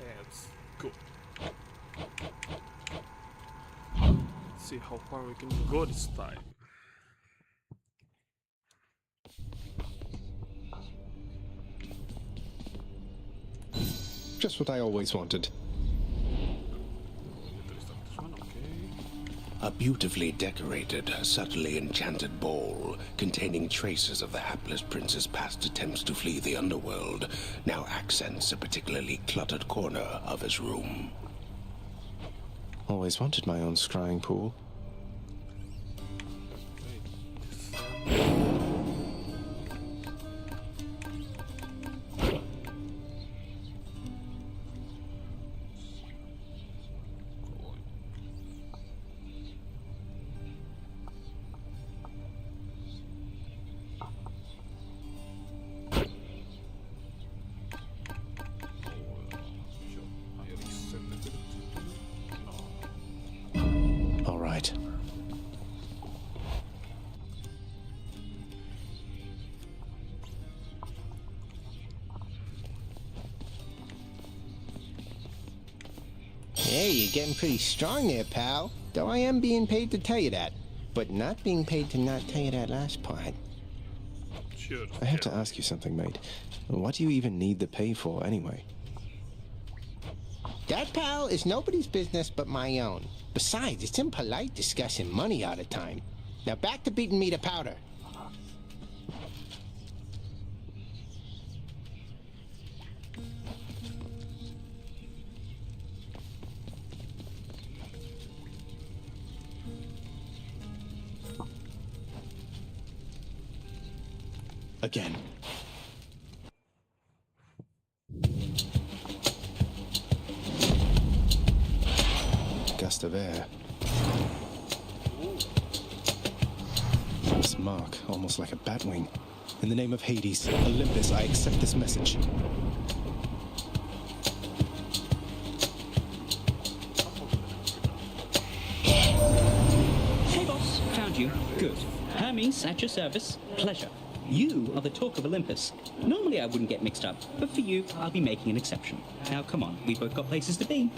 Let's go. See how far we can go this time. Just what I always wanted. A beautifully decorated, subtly enchanted ball containing traces of the hapless prince's past attempts to flee the underworld now accents a particularly cluttered corner of his room. Always wanted my own scrying pool. All right. Hey, you're getting pretty strong there, pal. Though I am being paid to tell you that. But not being paid to not tell you that last part. Sure. I have to ask you something, mate. What do you even need the pay for, anyway? That, pal, is nobody's business but my own. Besides, it's impolite discussing money all the time. Now back to beating me to powder. Again. Gust of air. This mark, almost like a bat wing. In the name of Hades, Olympus, I accept this message. Hey boss, found you. Good. Hermes, at your service. Pleasure. You are the talk of Olympus. Normally I wouldn't get mixed up, but for you, I'll be making an exception. Now come on, we've both got places to be.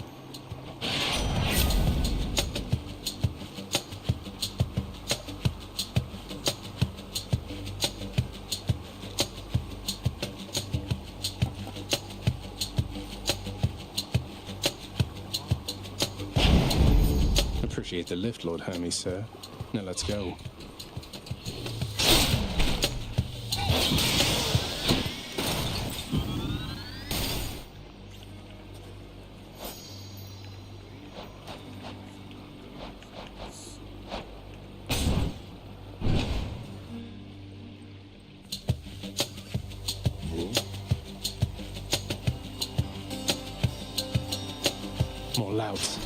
Appreciate the lift, Lord Hermes, sir. Now let's go. More louds.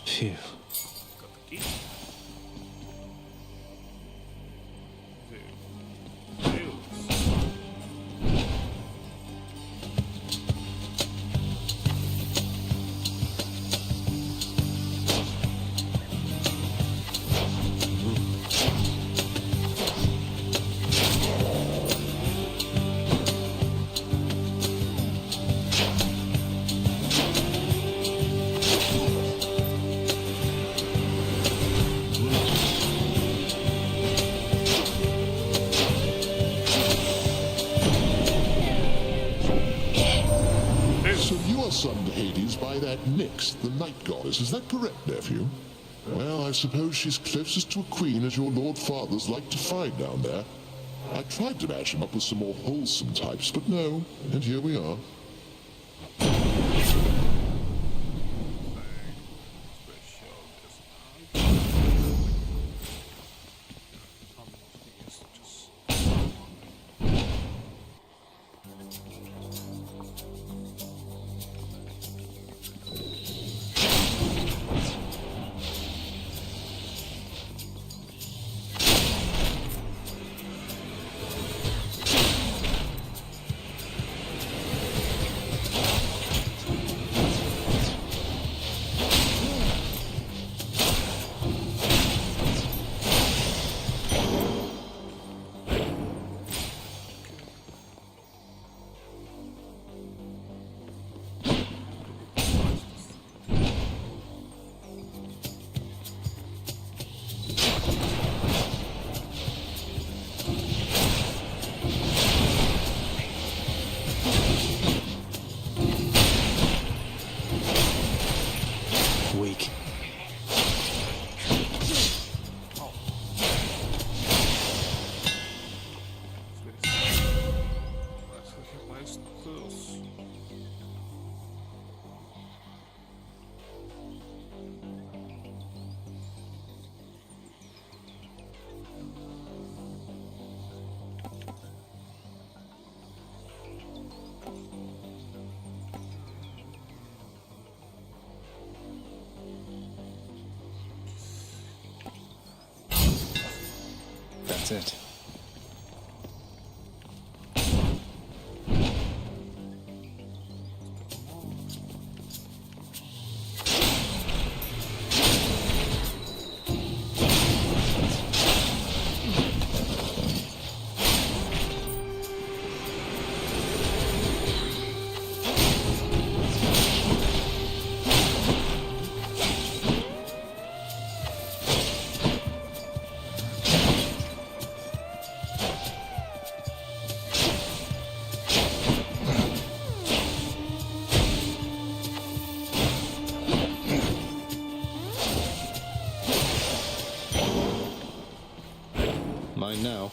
Phew. So you are son to Hades by that Nyx, the night goddess, is that correct, nephew? Well, I suppose she's closest to a queen as your lord fathers like to find down there. I tried to match him up with some more wholesome types, but no, and here we are. That's it. Mine now.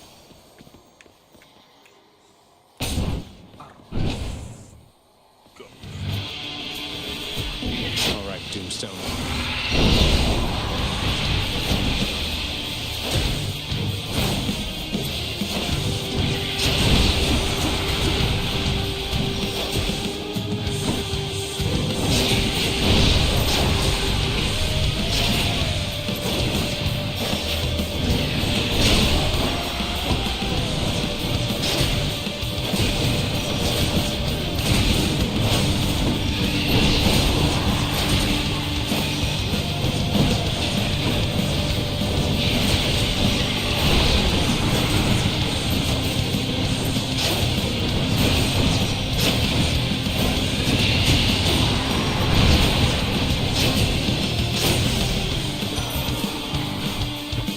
Go. All right, Doomstone.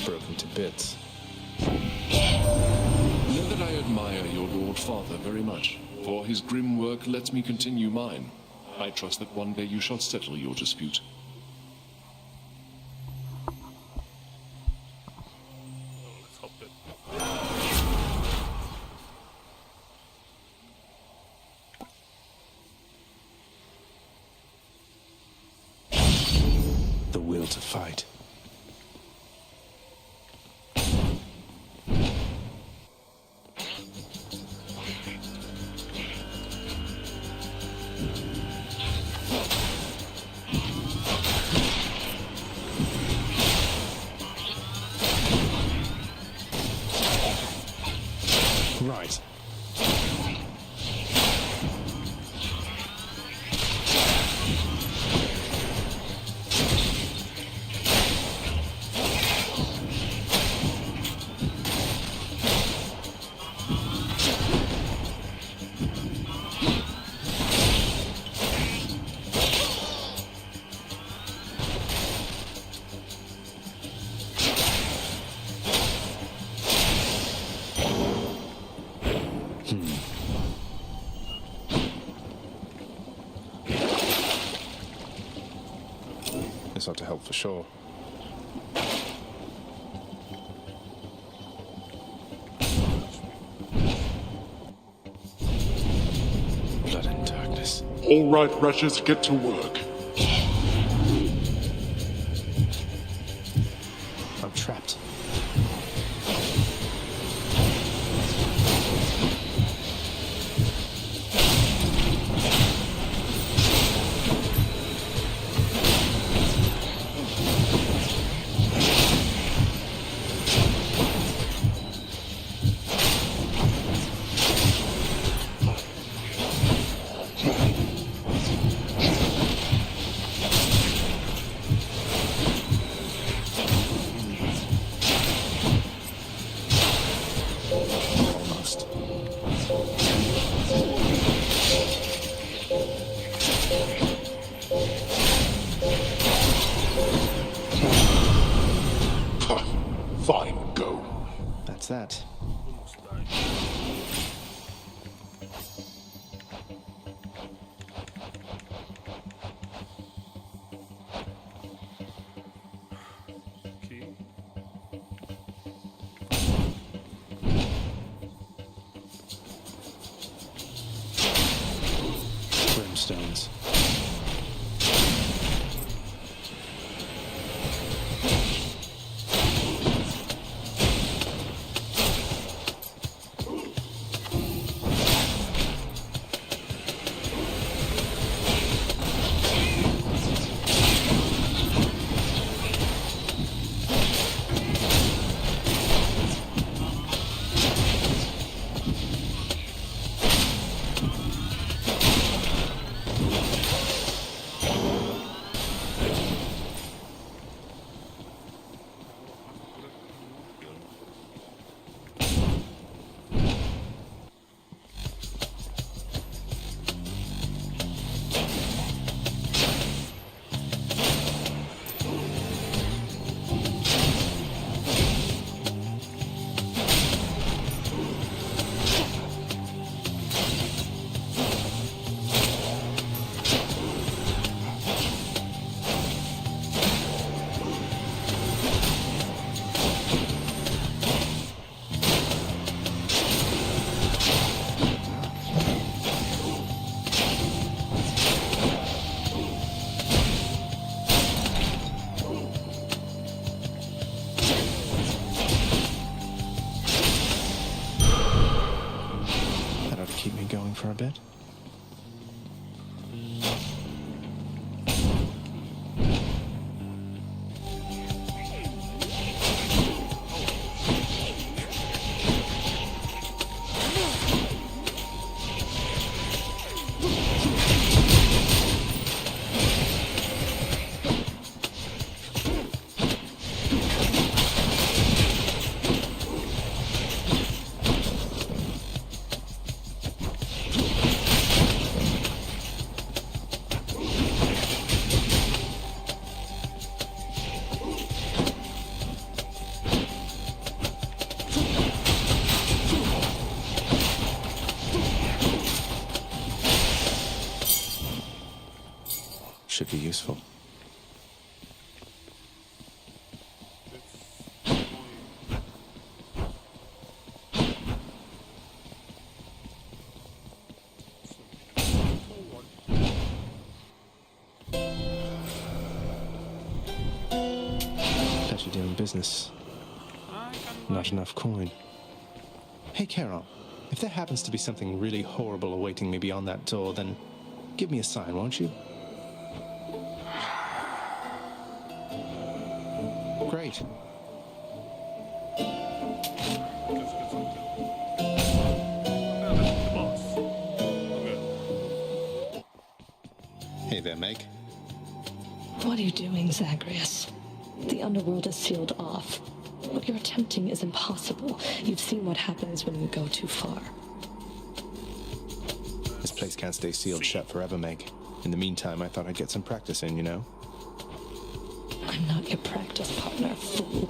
Broken to bits. Know that I admire your Lord Father very much, for his grim work lets me continue mine. I trust that one day you shall settle your dispute. Let's hope it. The will to fight. Right. This ought to help for sure. Blood and darkness. All right, wretches, get to work. I'm trapped. Almost. Fine, go. That's that. Almost died. Key. Brimstones. keep me going for a bit. Should be useful. Better doing business. Not enough coin. Hey, Carol, if there happens to be something really horrible awaiting me beyond that door, then give me a sign, won't you? Great. Hey there, Meg. What are you doing, Zagreus? The underworld is sealed off. What you're attempting is impossible. You've seen what happens when you go too far. This place can't stay sealed shut forever, Meg. In the meantime, I thought I'd get some practice in, you know? I'm not your practice partner, fool.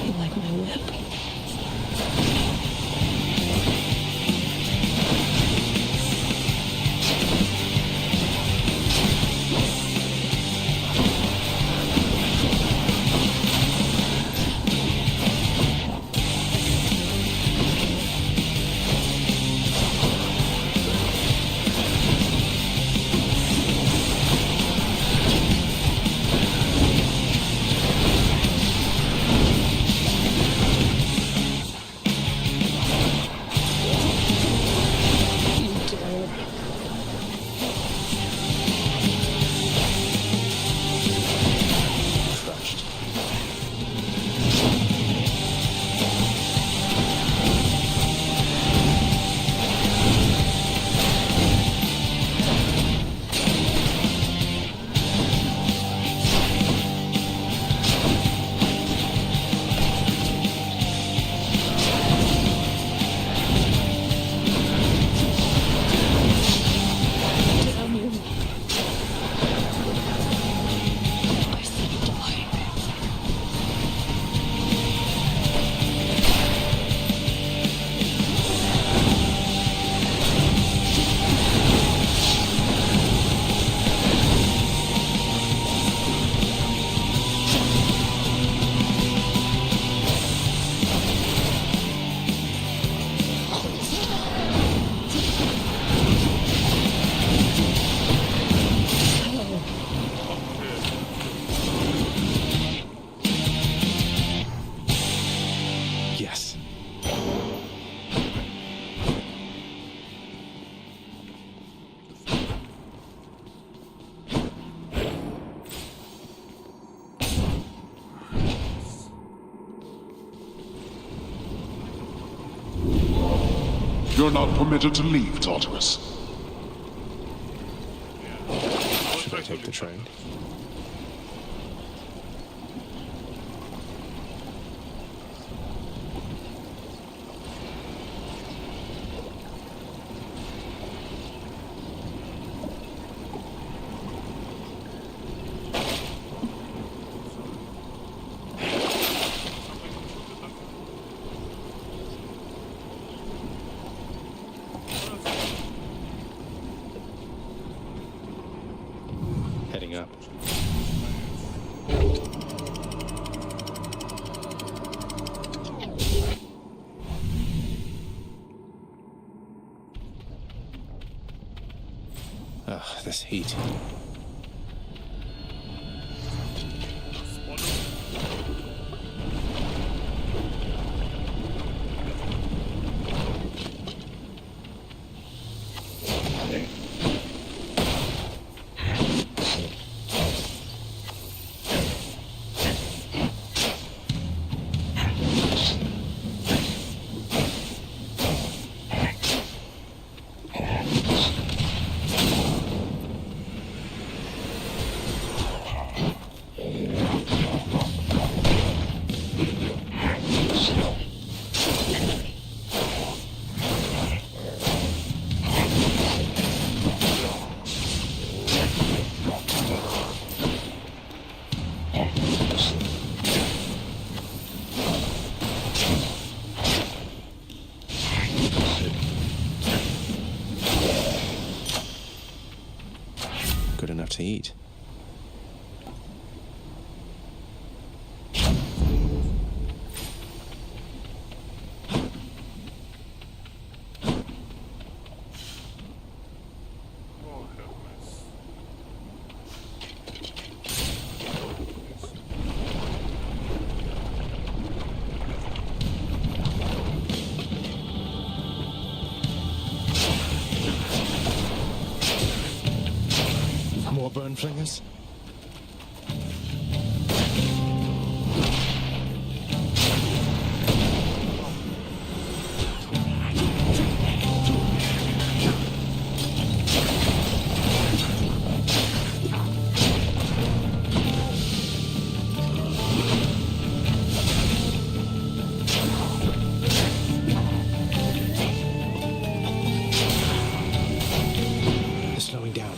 You like my whip? Yes. You're not permitted to leave, Tartarus. Should I take the train? Heading up. this heat. Good enough to eat. Oh, goodness. More burn flingers? They're slowing down.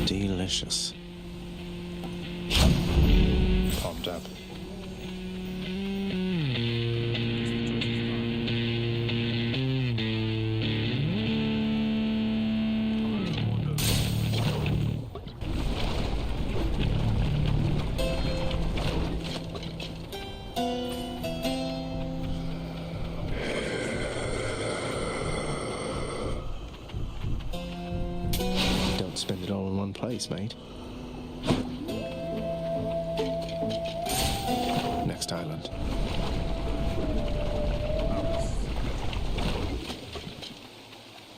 Delicious. Popped up. Don't spend it all in one place, mate. Next island.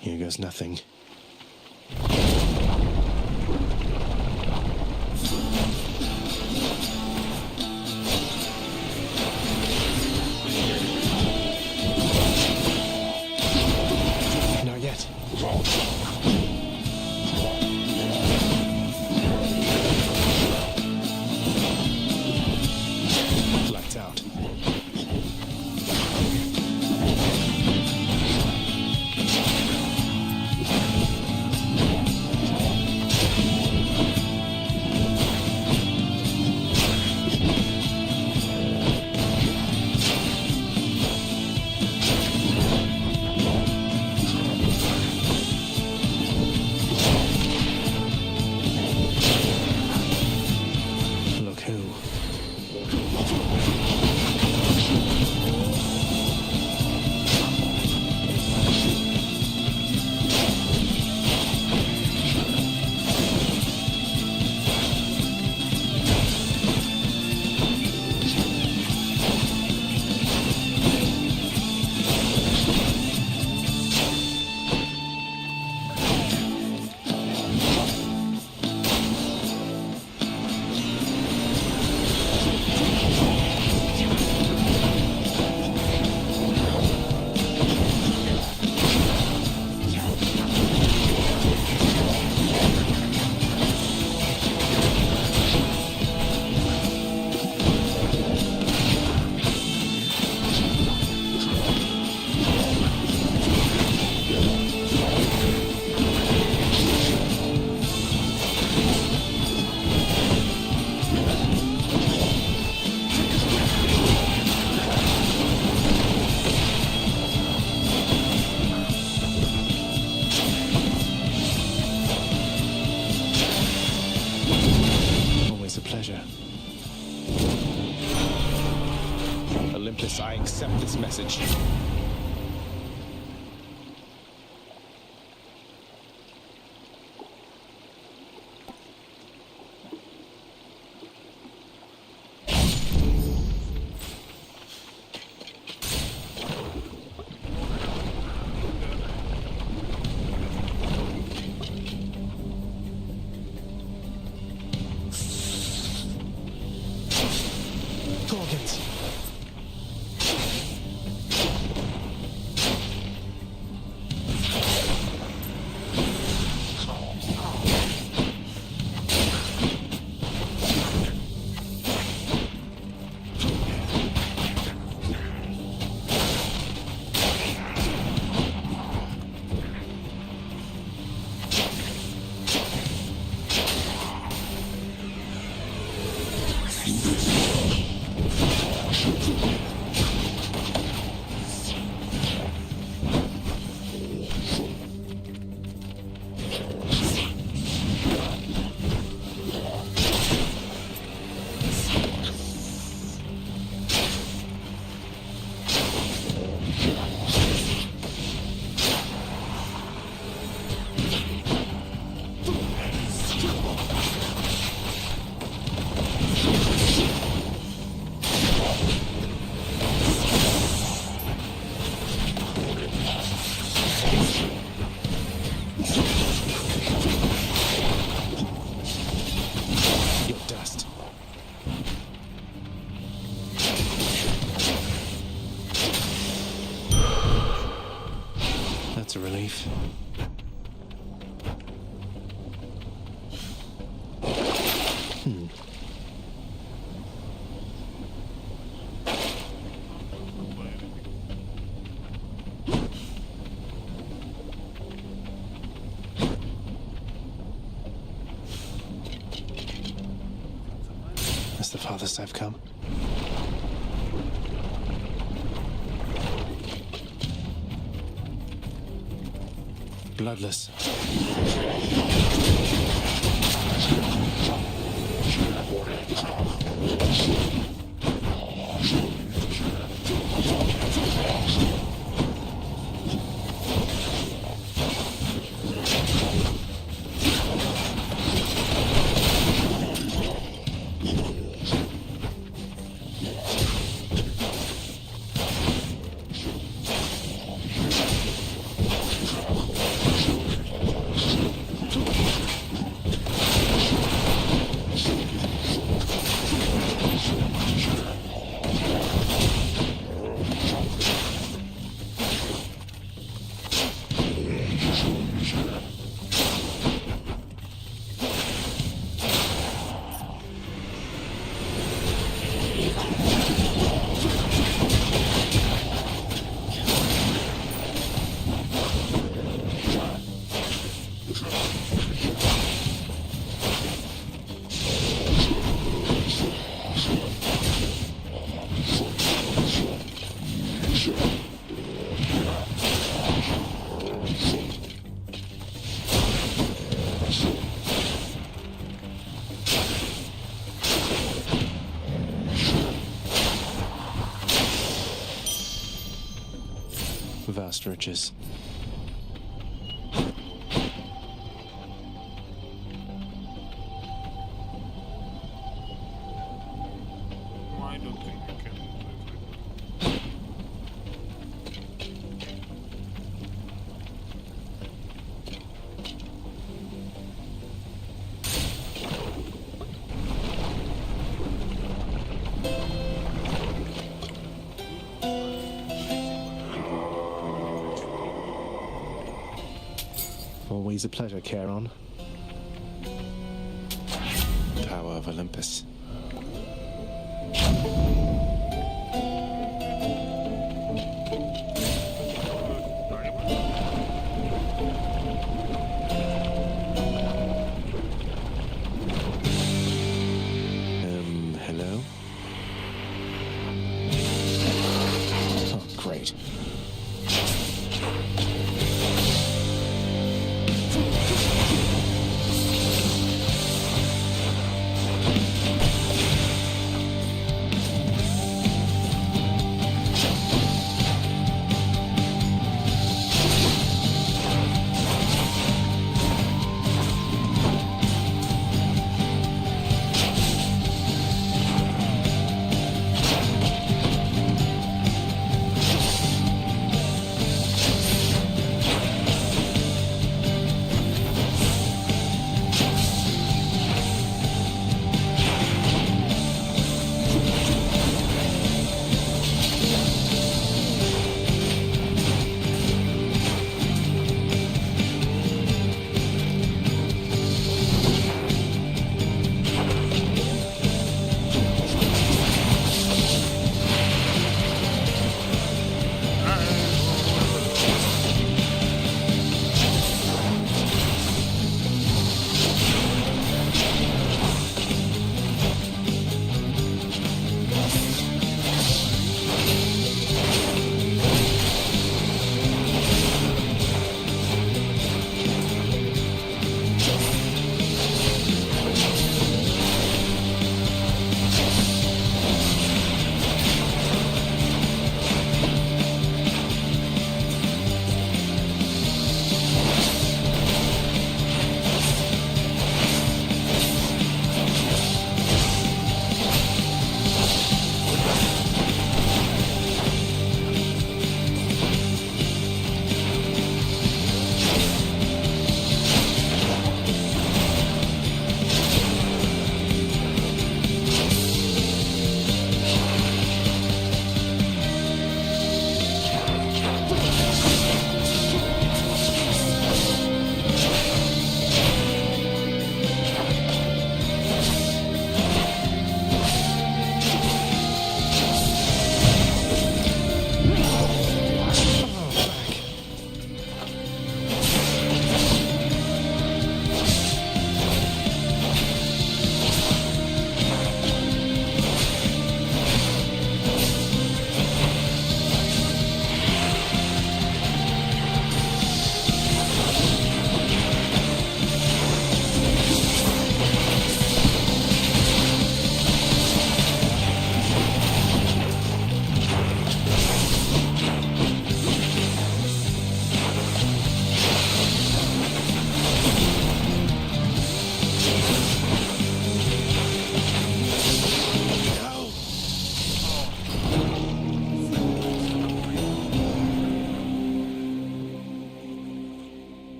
Here goes nothing. Not yet. Lights out. Olympus, I accept this message. That's a relief. That's the farthest I've come. Bloodless. Vast riches. I don't think we can. Always a pleasure, Charon. Power of Olympus. Hello? Oh, great.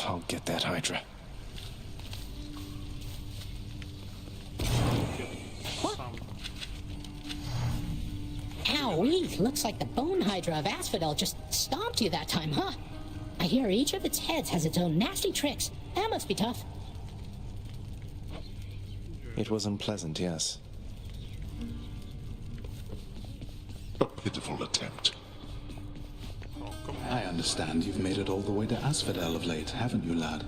I'll get that Hydra. Owie, looks like the Bone Hydra of Asphodel just stomped you that time, huh? I hear each of its heads has its own nasty tricks. That must be tough. It was unpleasant, yes. A pitiful attempt. I understand you've made it all the way to Asphodel of late, haven't you, lad?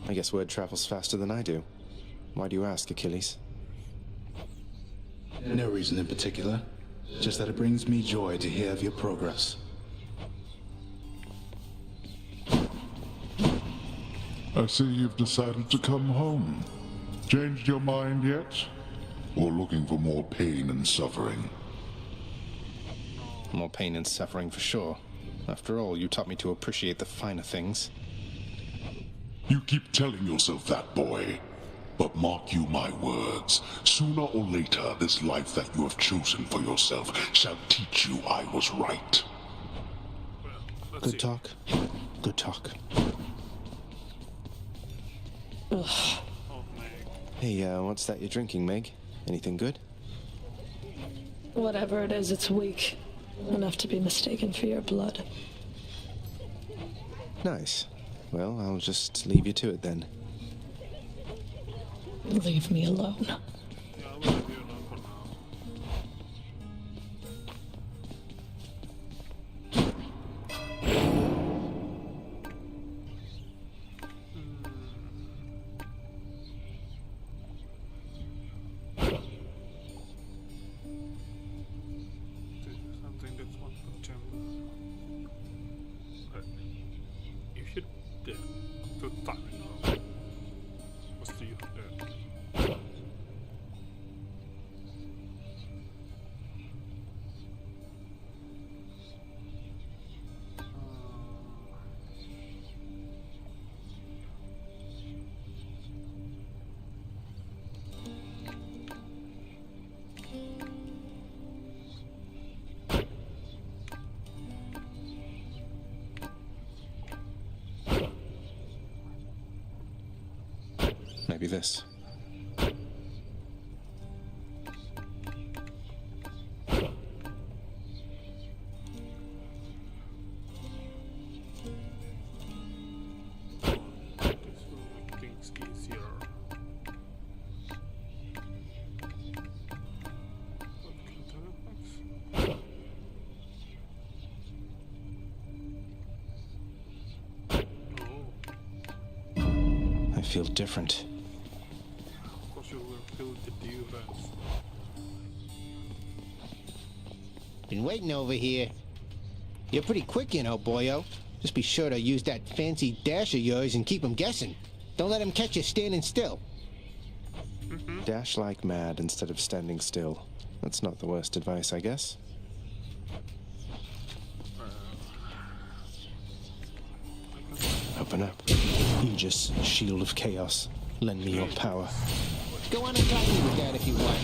I guess word travels faster than I do. Why do you ask, Achilles? No reason in particular. Just that it brings me joy to hear of your progress. I see you've decided to come home. Changed your mind yet? Or looking for more pain and suffering? More pain and suffering for sure. After all, you taught me to appreciate the finer things. You keep telling yourself that, boy. But mark you my words, sooner or later this life that you have chosen for yourself shall teach you I was right. Good talk. Good talk. Ugh. Hey, what's that you're drinking, Meg? Anything good? Whatever it is, it's weak. Enough to be mistaken for your blood. Nice. Well, I'll just leave you to it then. Leave me alone. Yeah, I will leave you alone for now. Something that's one for gem. If you did to time, what's the use of that? Maybe this. This will make things easier. I feel different. Of course you will feel the difference. Been waiting over here. You're pretty quick, you know, boyo. Just be sure to use that fancy dash of yours and keep 'em guessing. Don't let 'em catch you standing still. Dash like mad instead of standing still. That's not the worst advice, I guess. Open up. Aegis, shield of chaos. Lend me your power. Go on and try me with that if you want.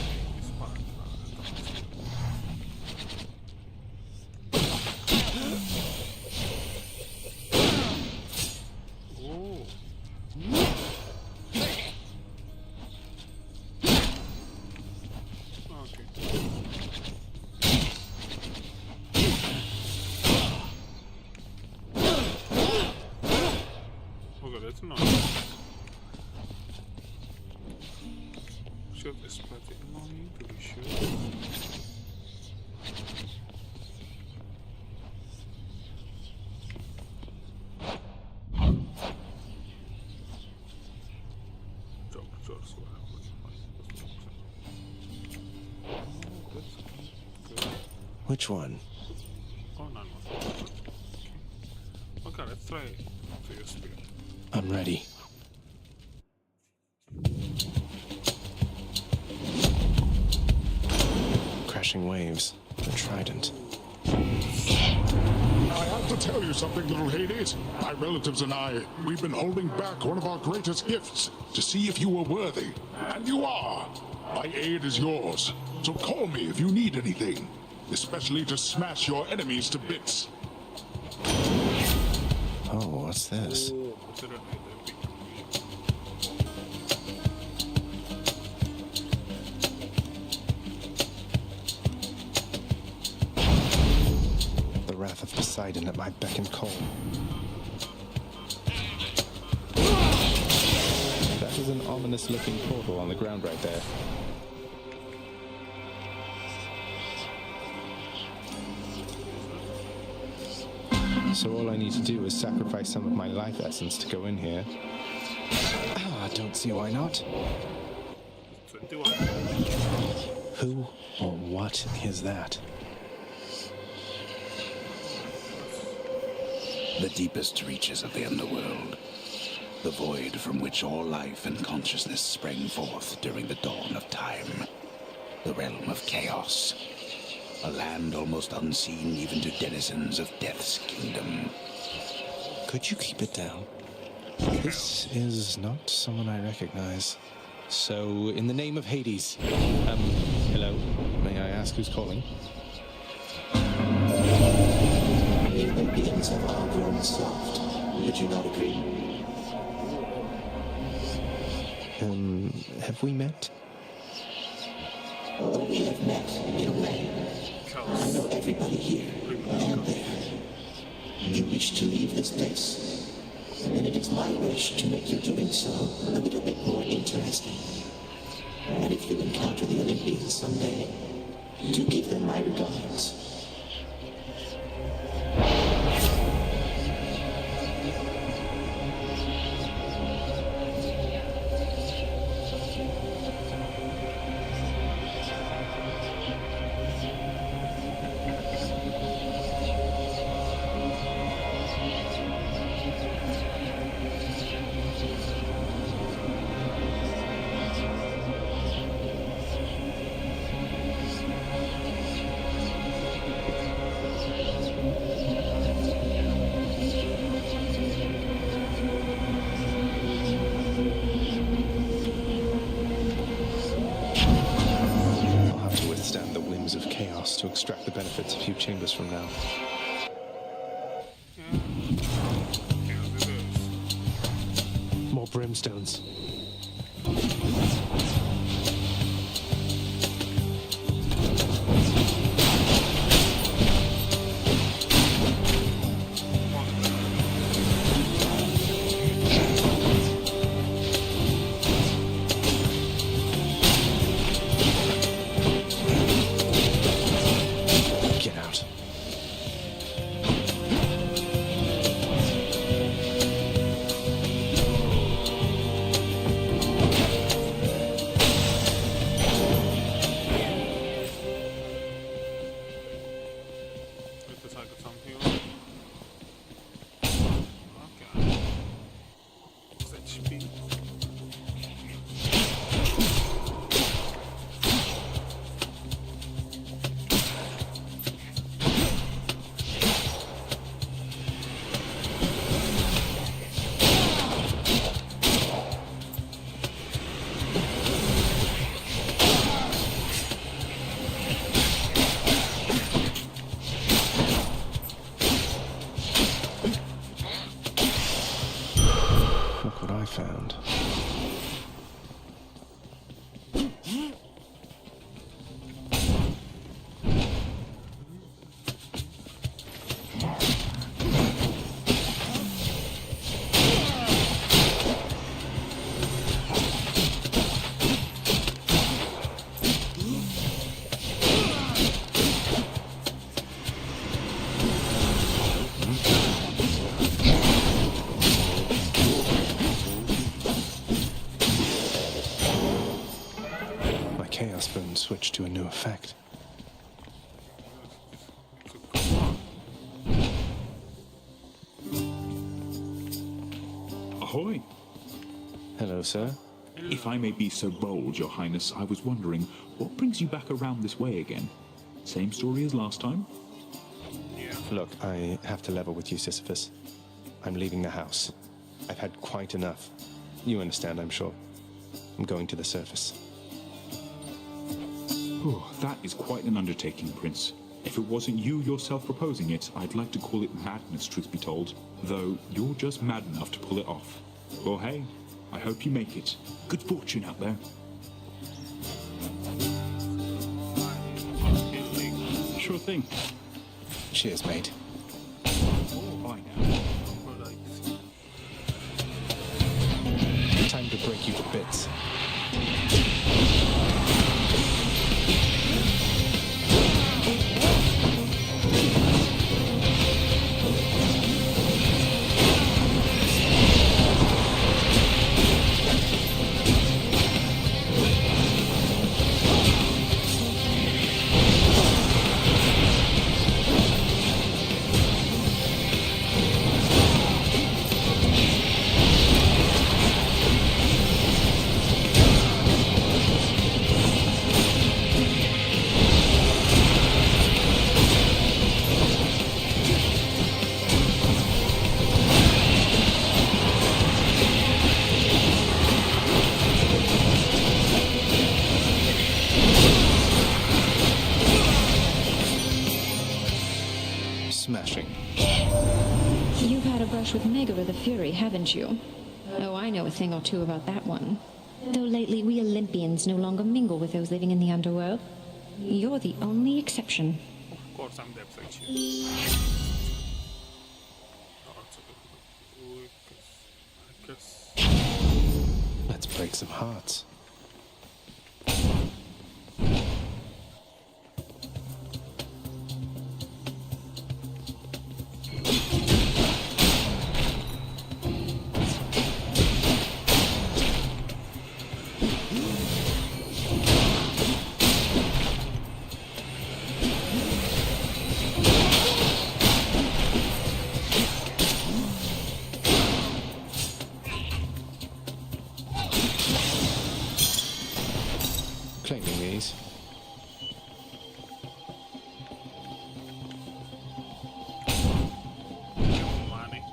Okay, that's not. Shield is pretty annoying to be sure. Doctors will have Which one? Oh, no. Okay, let's try to use speed. I'm ready. Crashing waves. The trident. I have to tell you something, little Hades. My relatives and I, we've been holding back one of our greatest gifts to see if you were worthy. And you are. My aid is yours. So call me if you need anything, especially to smash your enemies to bits. Oh, what's this? What's it? The wrath of Poseidon at my beck and call. That is an ominous-looking portal on the ground right there. So all I need to do is sacrifice some of my life essence to go in here. I don't see why not. 21. Who or what is that? The deepest reaches of the underworld. The void from which all life and consciousness sprang forth during the dawn of time. The realm of chaos. A land almost unseen even to denizens of Death's kingdom. Could you keep it down? This is not someone I recognize. So, in the name of Hades, hello? May I ask who's calling? The beings have all grown soft. Would you not agree? Have we met? Although we have met in a way, I know everybody here and there. You wish to leave this place, and it is my wish to make your doing so a little bit more interesting. And if you encounter the Olympians someday, do give them my regards. To extract the benefits a few chambers from now. More brimstones. Found. Switch to a new effect. Ahoy! Hello, sir. If I may be so bold, Your Highness, I was wondering, what brings you back around this way again? Same story as last time? Yeah. Look, I have to level with you, Sisyphus. I'm leaving the house. I've had quite enough. You understand, I'm sure. I'm going to the surface. Oh, that is quite an undertaking, Prince. If it wasn't you yourself proposing it, I'd like to call it madness, truth be told. Though you're just mad enough to pull it off. Well, hey, I hope you make it. Good fortune out there. Sure thing. Cheers, mate. Bye now. Time to break you to bits. Smashing. You've had a brush with Megara the Fury, haven't you? Oh, I know a thing or two about that one. Though lately we Olympians no longer mingle with those living in the underworld. You're the only exception. Of course I'm the exception. I guess. Let's break some hearts. Claiming these. Money.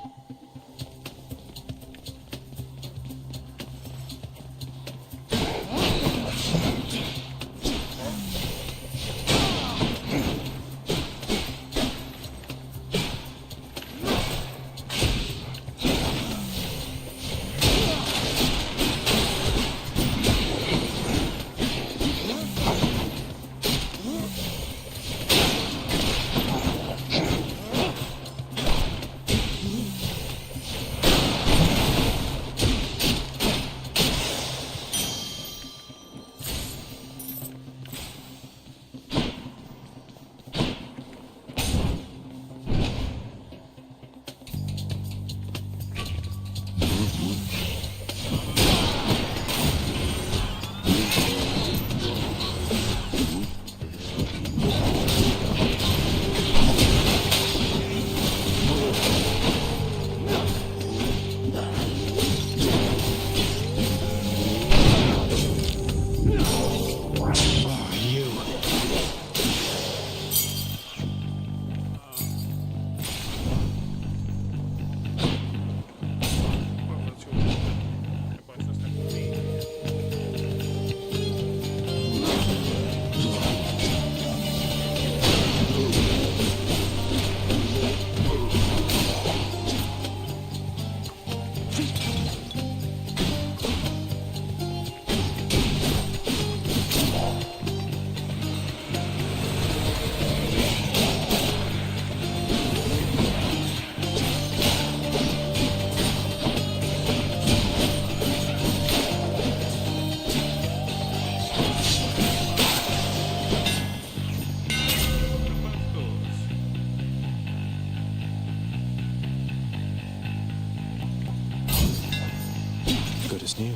Good as new.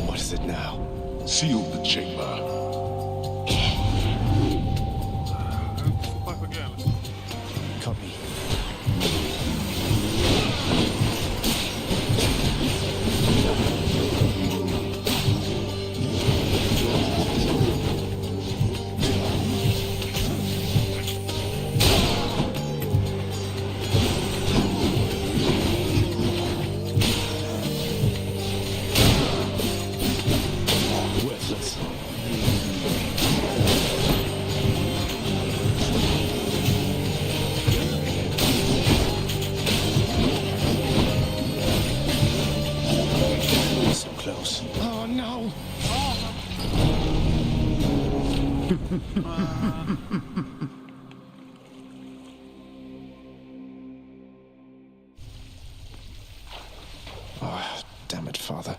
What is it now? Seal the chamber. Copy. house. Oh, no! Oh, damn it, Father.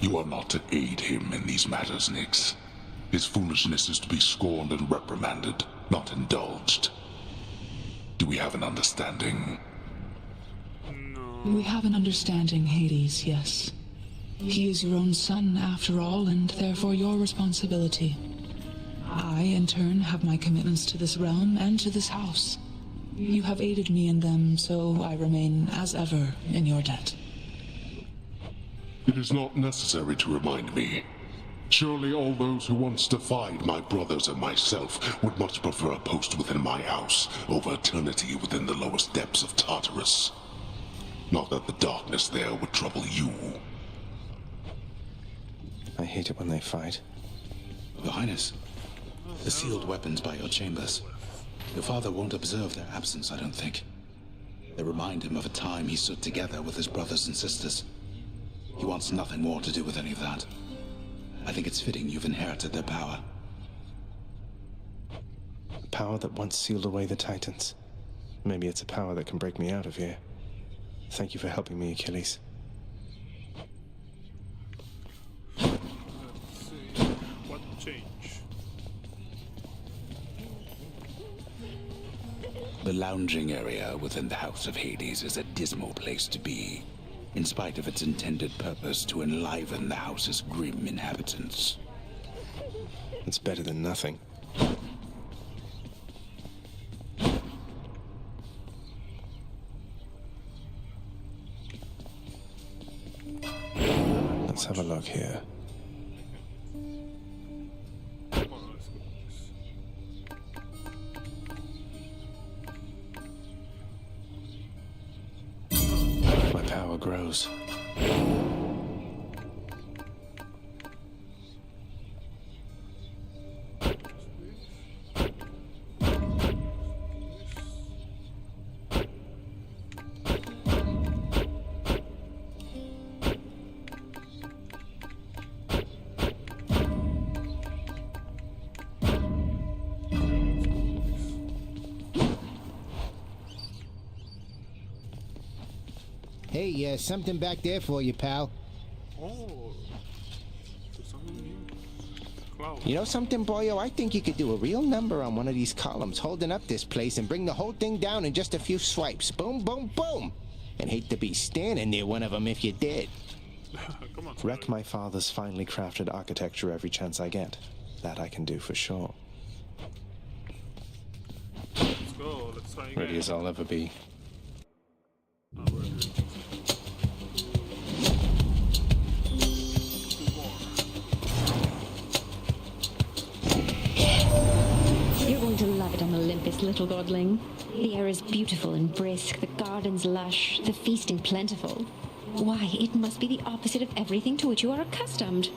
You are not to aid him in these matters, Nix. His foolishness is to be scorned and reprimanded, not indulged. Do we have an understanding? We have an understanding, Hades, yes. He is your own son, after all, and therefore your responsibility. I, in turn, have my commitments to this realm and to this house. You have aided me in them, so I remain, as ever, in your debt. It is not necessary to remind me. Surely all those who once defied my brothers and myself would much prefer a post within my house over eternity within the lowest depths of Tartarus. Not that the darkness there would trouble you. I hate it when they fight. Your Highness, the sealed weapons by your chambers. Your father won't observe their absence, I don't think. They remind him of a time he stood together with his brothers and sisters. He wants nothing more to do with any of that. I think it's fitting you've inherited their power. A power that once sealed away the Titans. Maybe it's a power that can break me out of here. Thank you for helping me, Achilles. Let's see what changed. The lounging area within the House of Hades is a dismal place to be, in spite of its intended purpose to enliven the house's grim inhabitants. It's better than nothing. Let's have a look here. My power grows. Hey, something back there for you, pal. Oh, something new. Cloud. You know something, boyo? I think you could do a real number on one of these columns holding up this place and bring the whole thing down in just a few swipes. Boom, boom, boom! And hate to be standing near one of them if you did. Come on. Wreck my father's finely crafted architecture every chance I get. That I can do for sure. Let's go. Let's try again. Ready as I'll ever be. Now we're doing two more. You're going to love it on Olympus, little godling. The air is beautiful and brisk, the gardens lush, the feasting plentiful. Why, it must be the opposite of everything to which you are accustomed.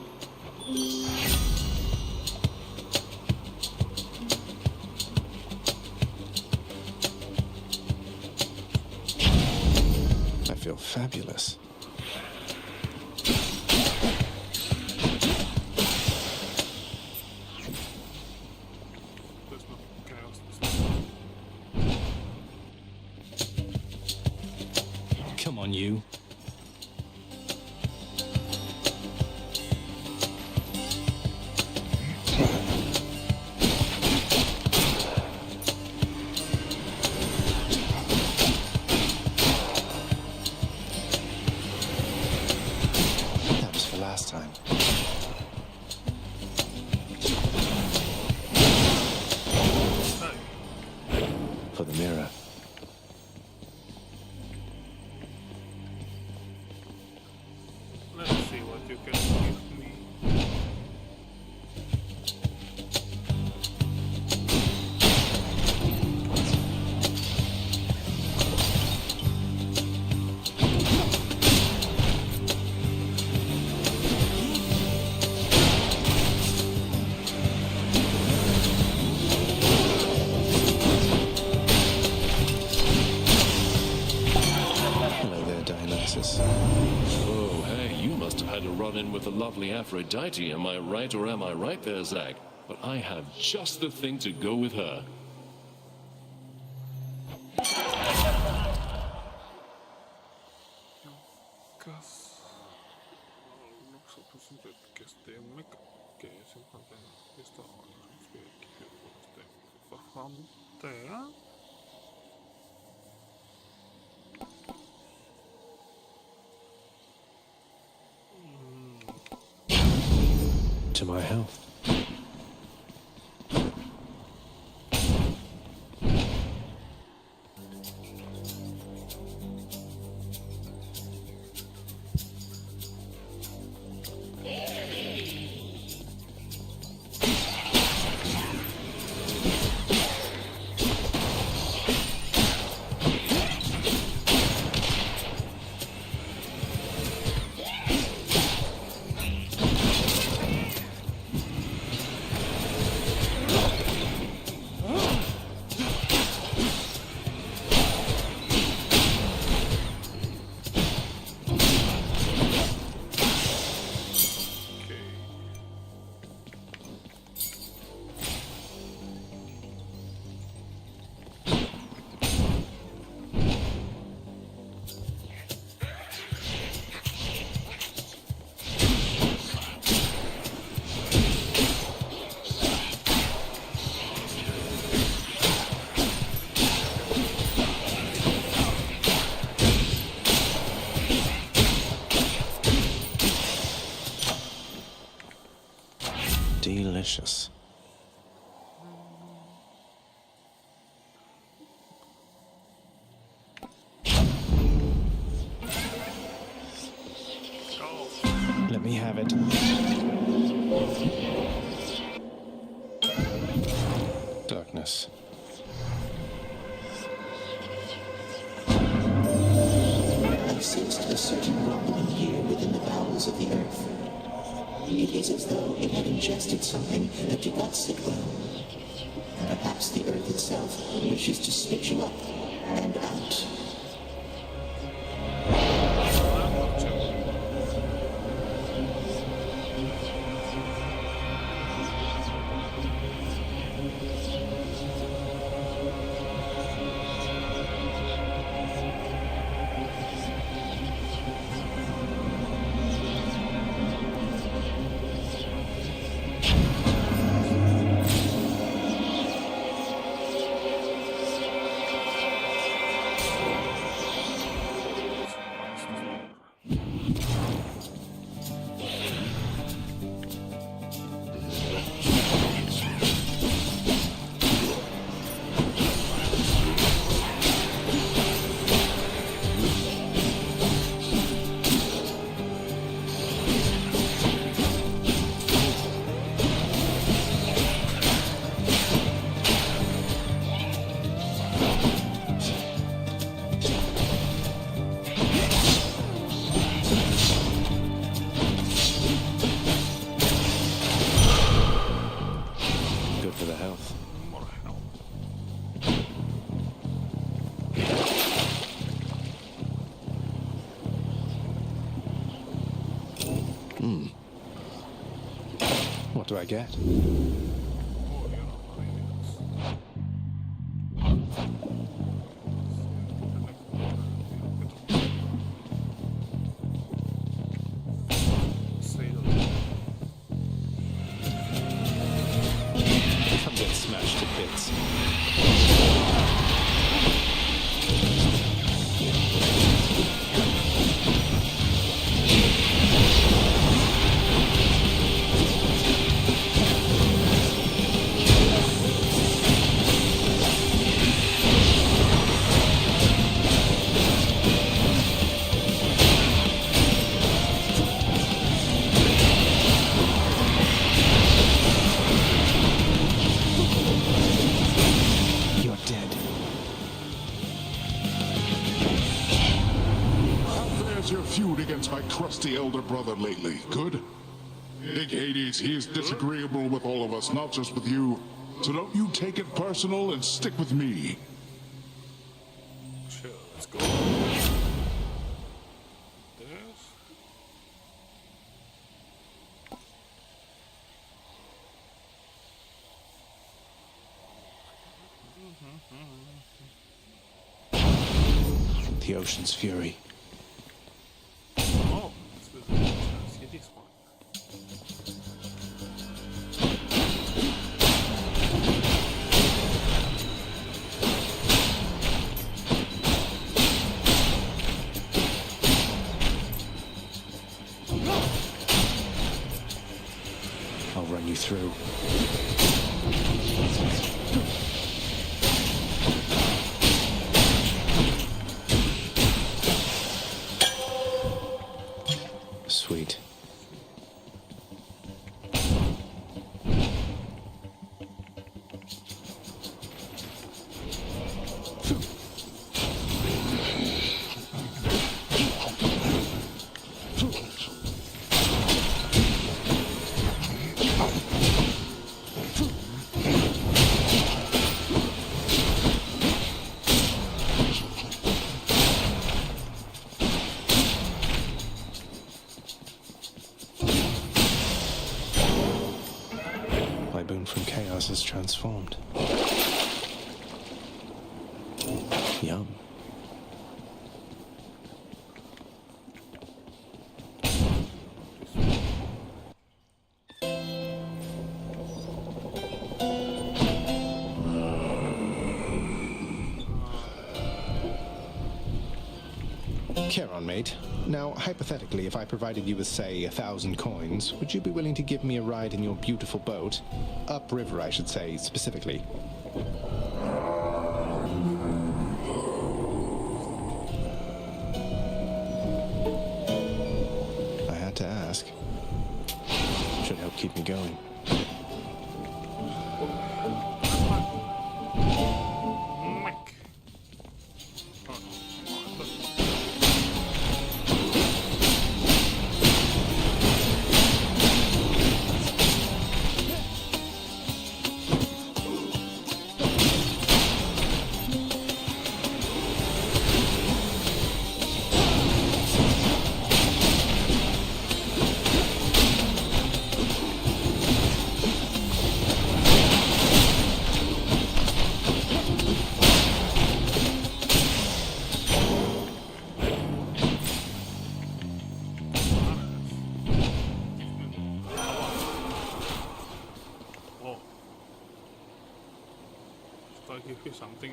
I feel fabulous. There's no chaos. Come on, you. That was for last time. For the mirror. Let's see what you can give me. run in with the lovely Aphrodite, am I right or am I right there, Zag? But I have just the thing to go with her. To my health. Delicious. Let me have it. Darkness. I sensed a certain rumbling here within the bowels of the earth. It is as though it had ingested something that did not sit well. Perhaps the earth itself wishes to spit you up and out. What do I get? Come get smashed to bits. My crusty elder brother lately. Good? Big Hades, he is disagreeable with all of us, not just with you. So don't you take it personal and stick with me. Sure, let's go. There's... The ocean's fury. Oh, let's see this one. I'll run you through. Sweet. My boon from chaos is transformed. Yum. Charon, mate. Now, hypothetically, if I provided you with, say, 1,000 coins, would you be willing to give me a ride in your beautiful boat? Upriver, I should say, specifically. I had to ask. Should help keep me going. Give you something.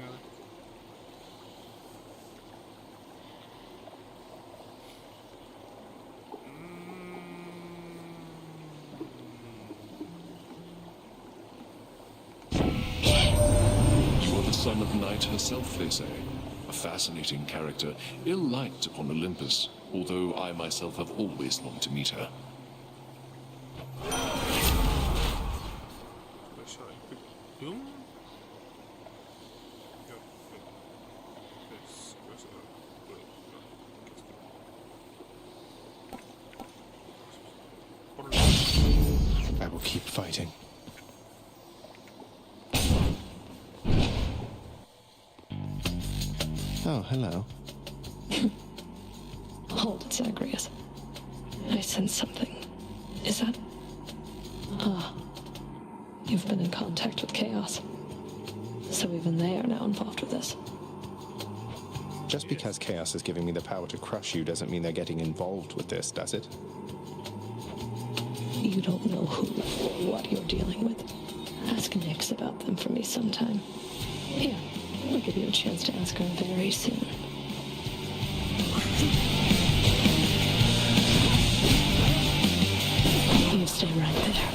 You are the son of Night herself, they say. A fascinating character, ill-liked upon Olympus, although I myself have always longed to meet her. I will keep fighting. Oh, hello. Hold it, Zagreus. I sense something. Is that... Ah. You've been in contact with Chaos. So even they are now involved with this. Just because Chaos is giving me the power to crush you doesn't mean they're getting involved with this, does it? You don't know who or what you're dealing with. Ask Nyx about them for me sometime. Here, I'll give you a chance to ask her very soon. You stay right there.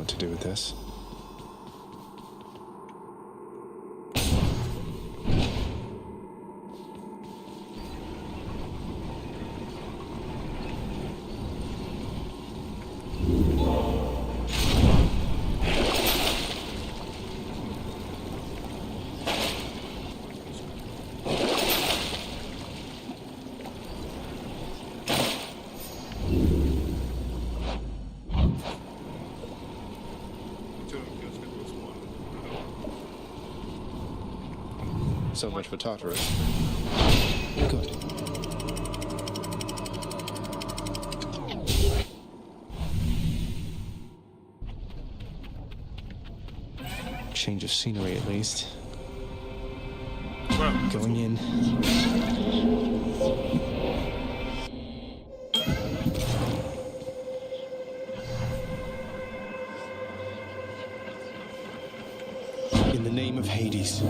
what to do with this. So much for Tartarus. Good. Change of scenery, at least. Going in. In the name of Hades.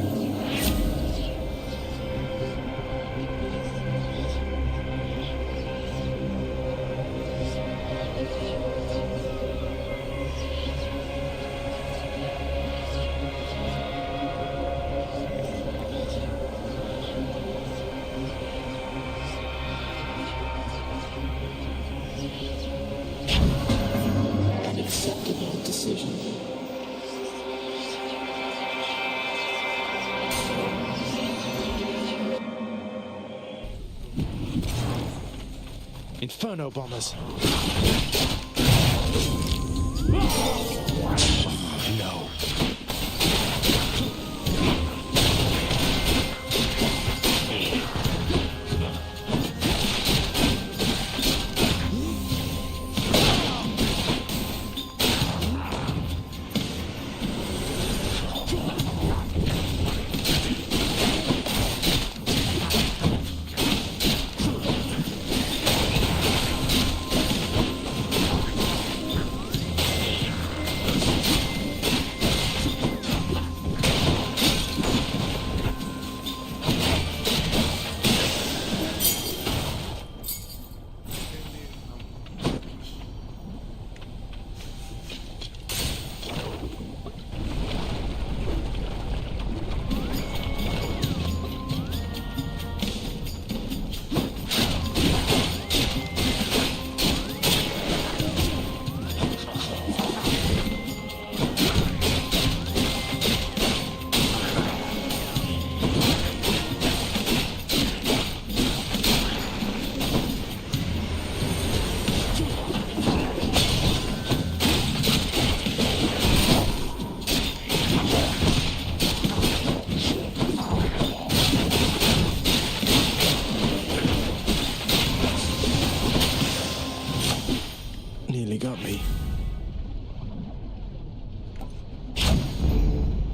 Unacceptable decision. Inferno bombers. No. Nearly got me.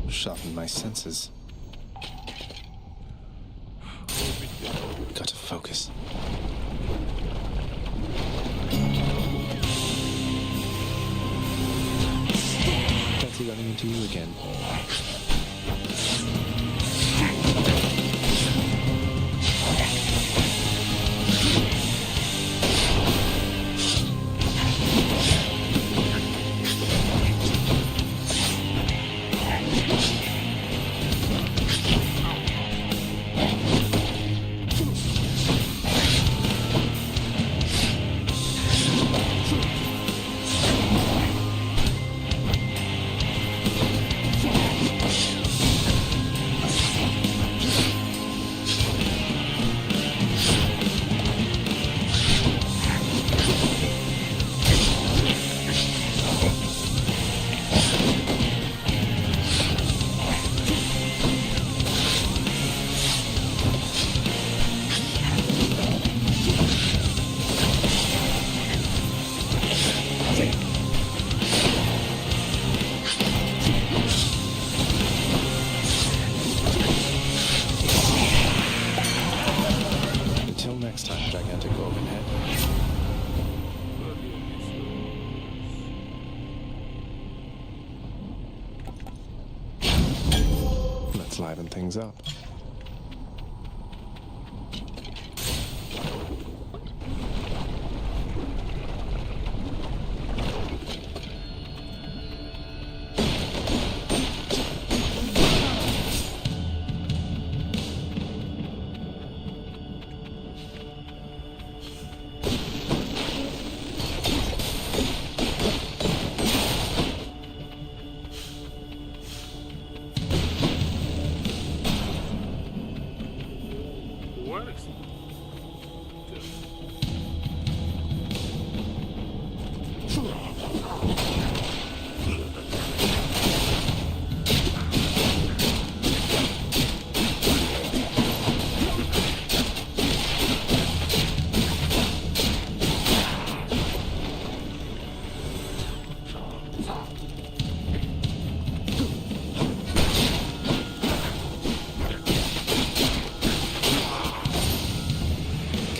Sharpened my senses. Got to focus. Fancy running into you again. Next time, gigantic organ head. Let's liven things up.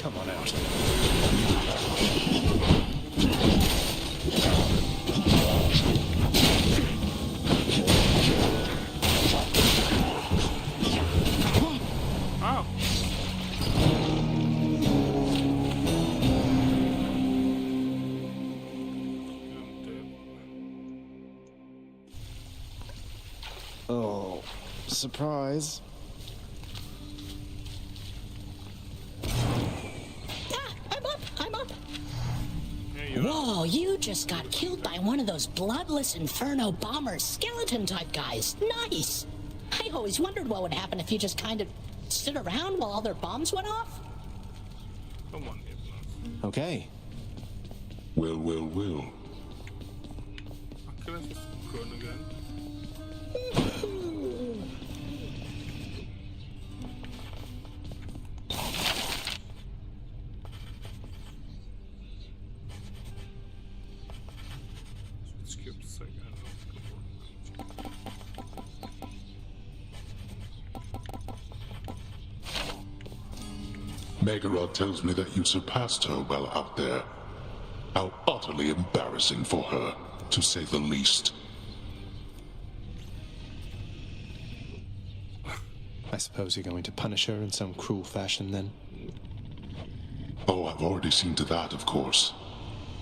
Come on out. Ow! Oh, surprise. I'm up. Whoa, you just got killed by one of those bloodless Inferno bomber skeleton type guys. Nice. I always wondered what would happen if you just kind of stood around while all their bombs went off. Come on, Okay. Well, well, well. Can I just run again? Skip a second. Megara tells me that you surpassed her well out there. How utterly embarrassing for her, to say the least. I suppose you're going to punish her in some cruel fashion then? Oh, I've already seen to that, of course.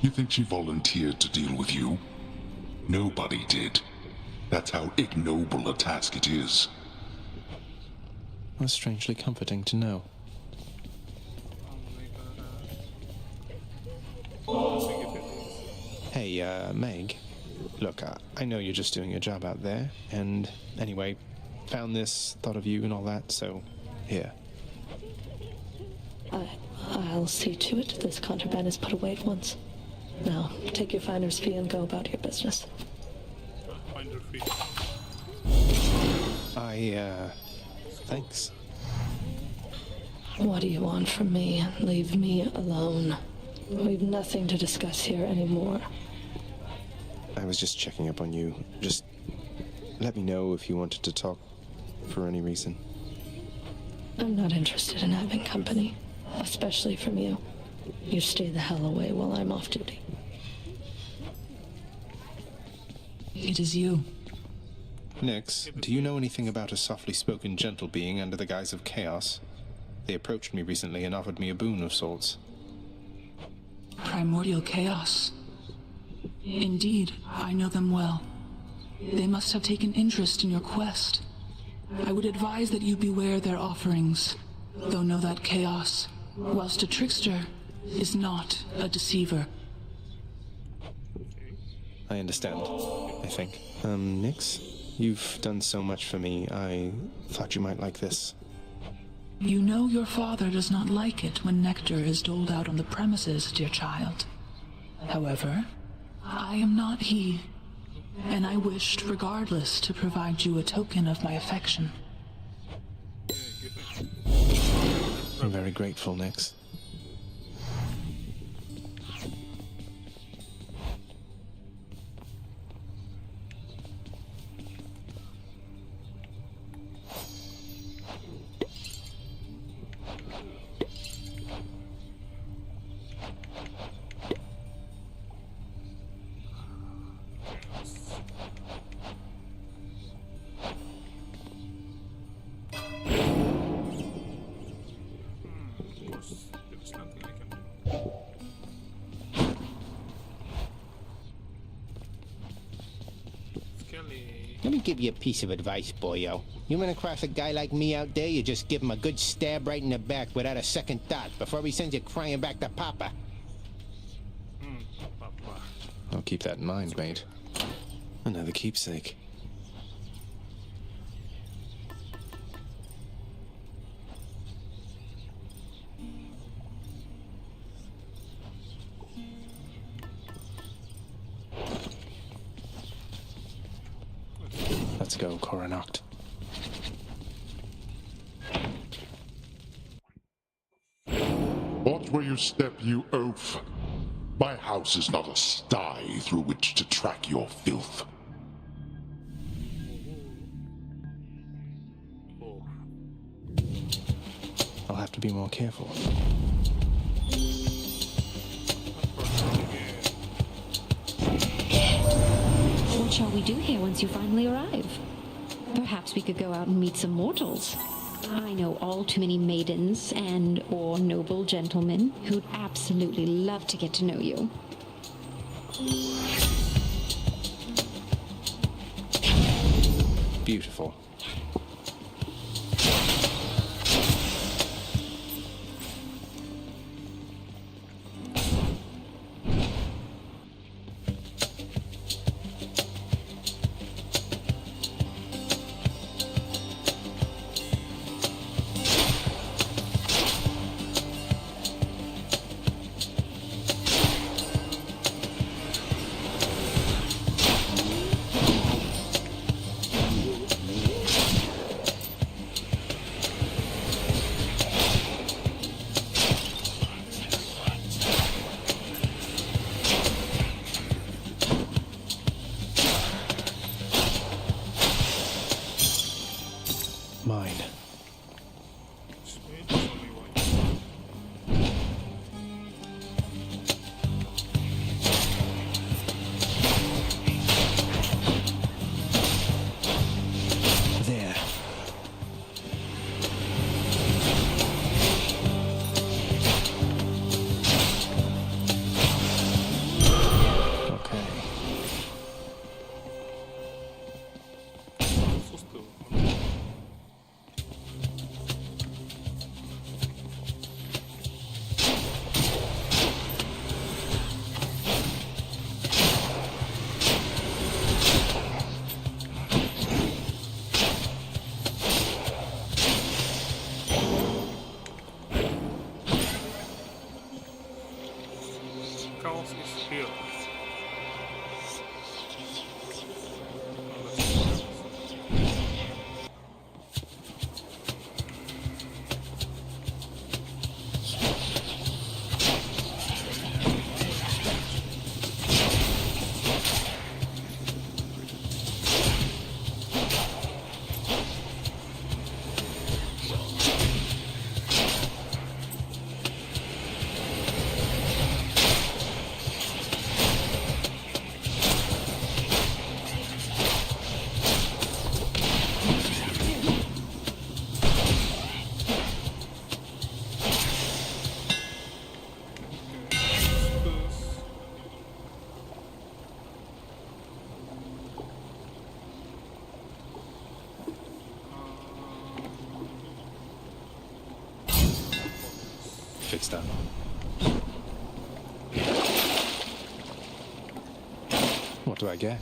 You think she volunteered to deal with you? Nobody did. That's how ignoble a task it is. That's strangely comforting to know. Hey, Meg. Look, I know you're just doing your job out there, and anyway, found this, thought of you and all that, so here. I'll see to it this contraband is put away at once. Now, take your finder's fee and go about your business. Finder fee. Thanks. What do you want from me? Leave me alone. We've nothing to discuss here anymore. I was just checking up on you. Just let me know if you wanted to talk for any reason. I'm not interested in having company, especially from you. You stay the hell away while I'm off duty. It is you. Nix, do you know anything about a softly spoken gentle being under the guise of chaos? They approached me recently and offered me a boon of sorts. Primordial chaos. Indeed, I know them well. They must have taken interest in your quest. I would advise that you beware their offerings, though know that chaos, whilst a trickster, is not a deceiver. I understand, I think. Nix, you've done so much for me. I thought you might like this. You know your father does not like it when nectar is doled out on the premises, dear child. However, I am not he, and I wished, regardless, to provide you a token of my affection. I'm very grateful, Nix. Let me give you a piece of advice, boyo. You run across a guy like me out there, you just give him a good stab right in the back without a second thought before he sends you crying back to Papa. I'll keep that in mind, mate. Another keepsake. Let's go, Coronacht. Watch where you step, you oaf. My house is not a sty through which to track your filth. I'll have to be more careful. What shall we do here once you finally arrive? Perhaps we could go out and meet some mortals. I know all too many maidens or noble gentlemen who'd absolutely love to get to know you. Beautiful. Mine. There. Okay. Chaos is here. Fix that. What do I get?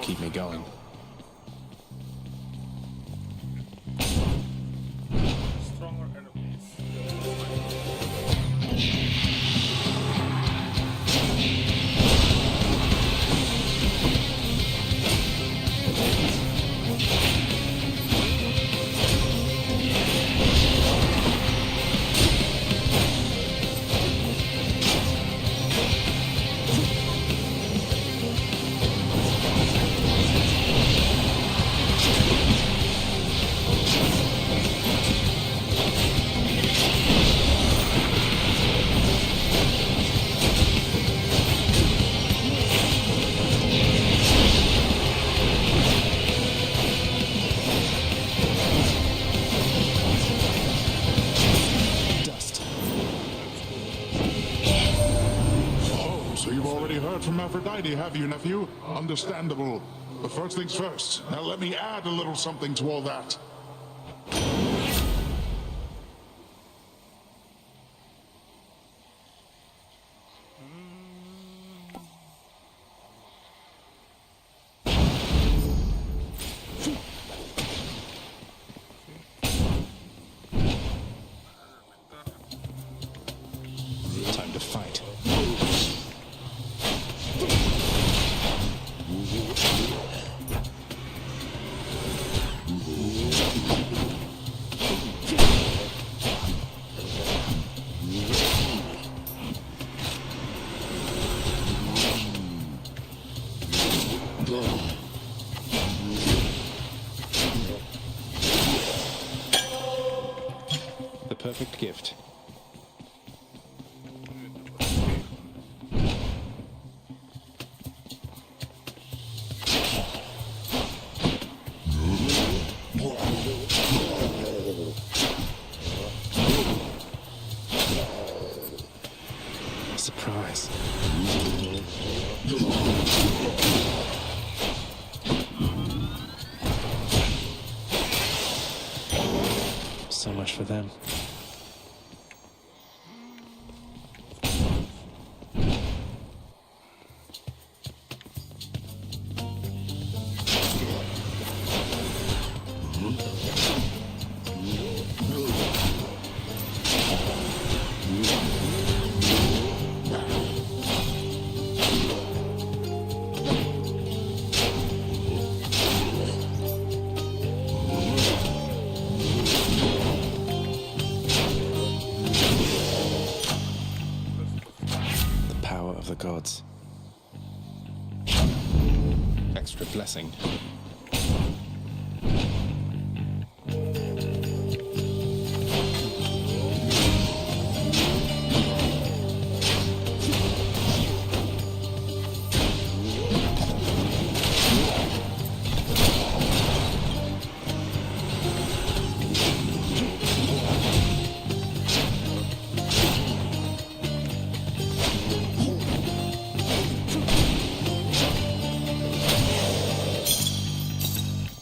Keep me going. Stronger enemies. heard from Aphrodite, have you, nephew? Understandable. But first things first. Now let me add a little something to all that. Time to fight. The perfect gift. Surprise. So much for them. Of the gods. Extra blessing.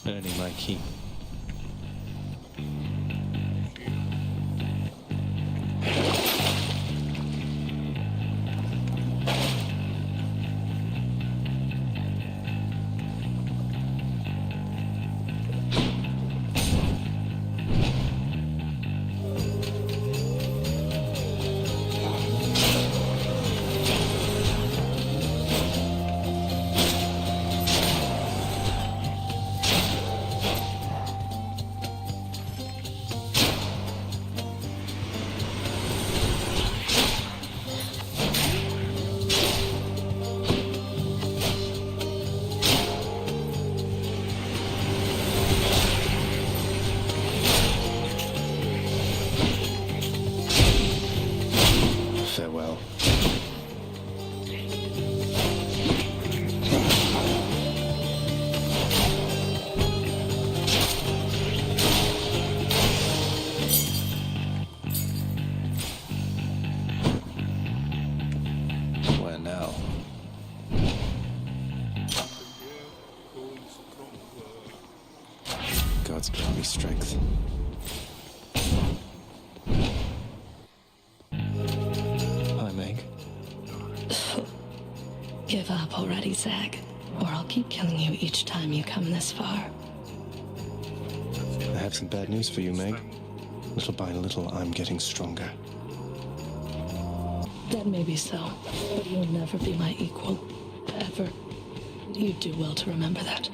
Earning my keep. Farewell. Where now? God's given me strength. Hi, Meg. Give up already, Zag, or I'll keep killing you each time you come this far. I have some bad news for you, Meg. Little by little, I'm getting stronger. That may be so, but you'll never be my equal. Ever. You do well to remember that.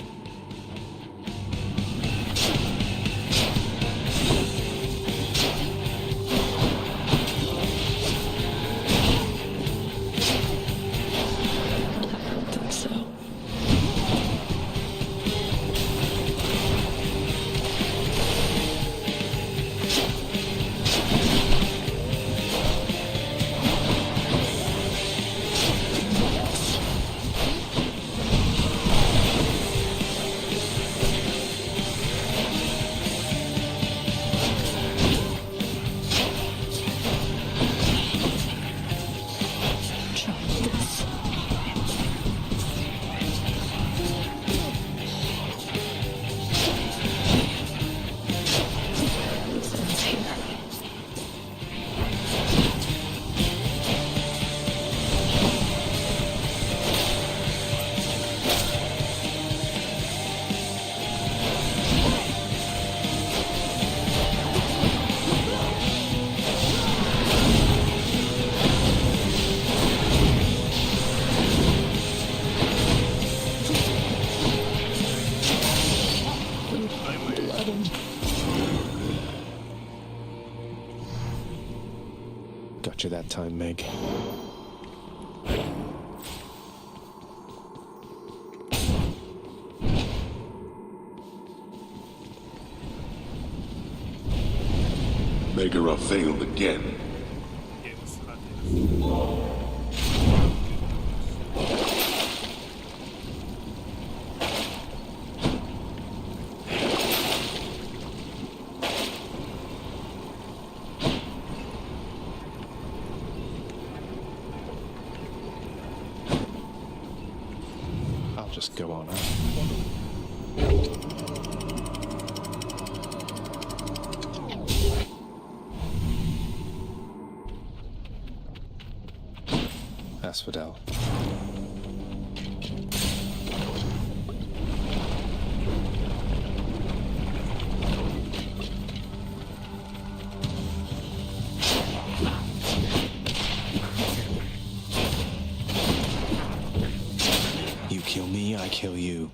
Got you that time, Meg. Megara failed again. Yes, HADES. I'll just go on up. Asphodel. You kill me, I kill you.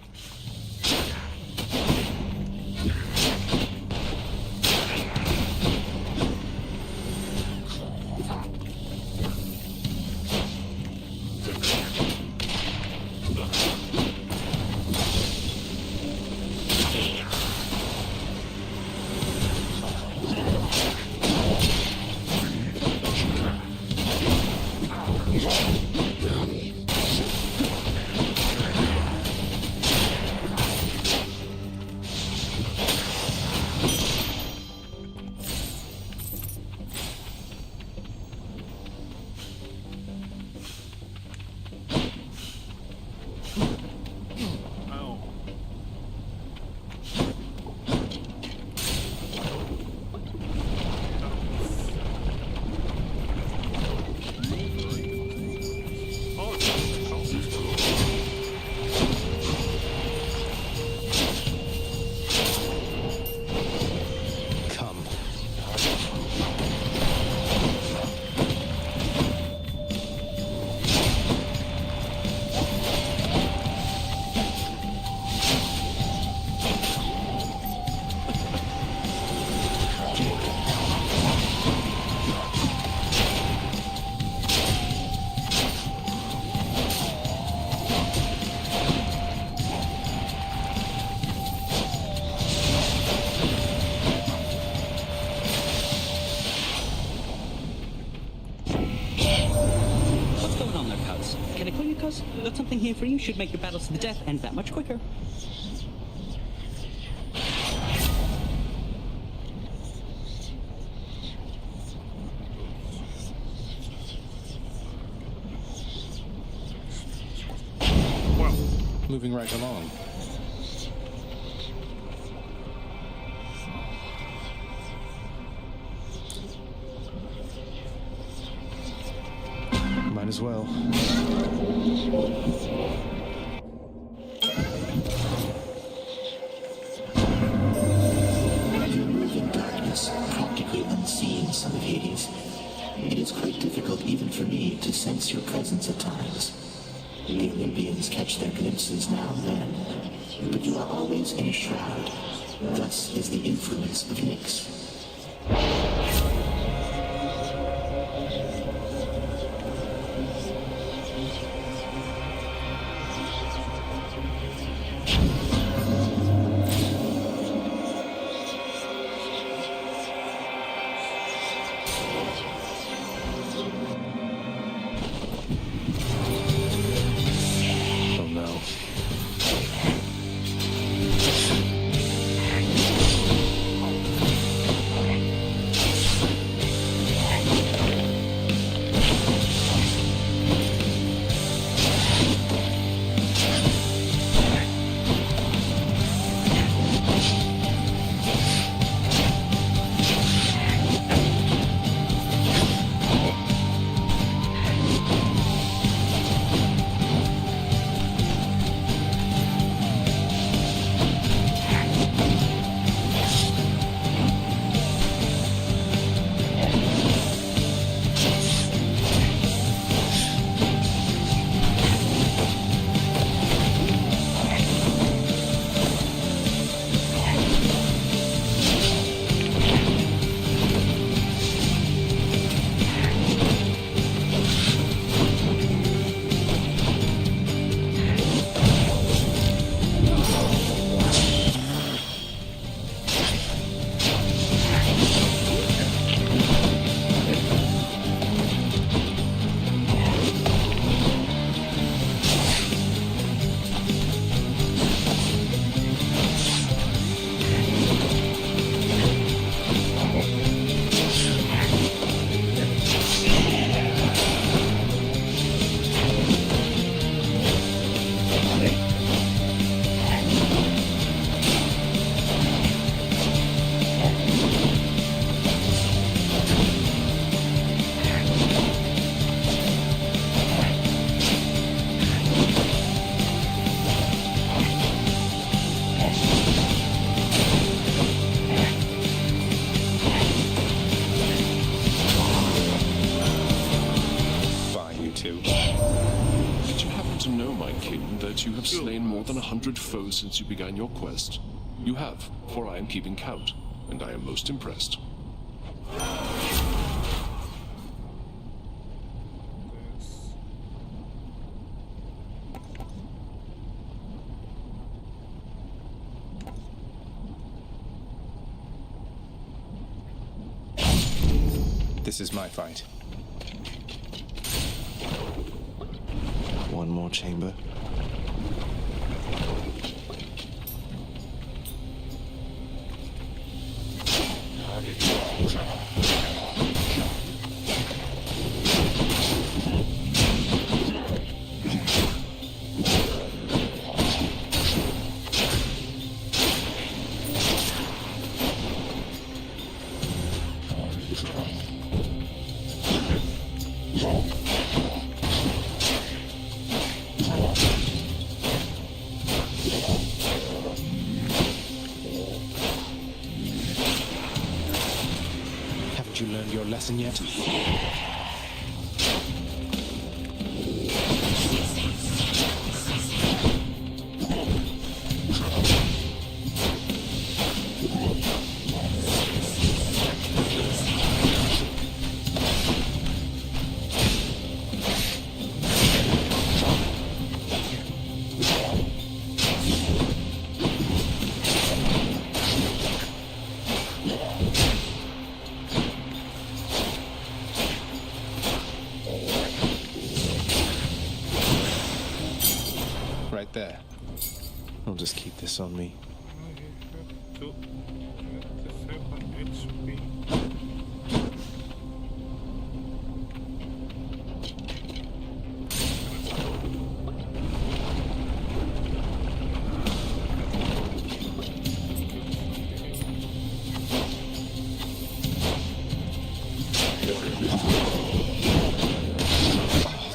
Got something here for you. Should make your battles to the death end that much quicker. Well, moving right along. Might as well. You move in darkness, practically unseen, son of Hades. It is quite difficult even for me to sense your presence at times. The Olympians catch their glimpses now and then, but you are always in a shroud. Thus is the influence of Nyx. to know, my king, that you have slain more than 100 foes since you began your quest. You have, for I am keeping count, and I am most impressed. This is my fight. One more chamber. Haven't you learned your lesson yet? Right there. I'll just keep this on me. Oh,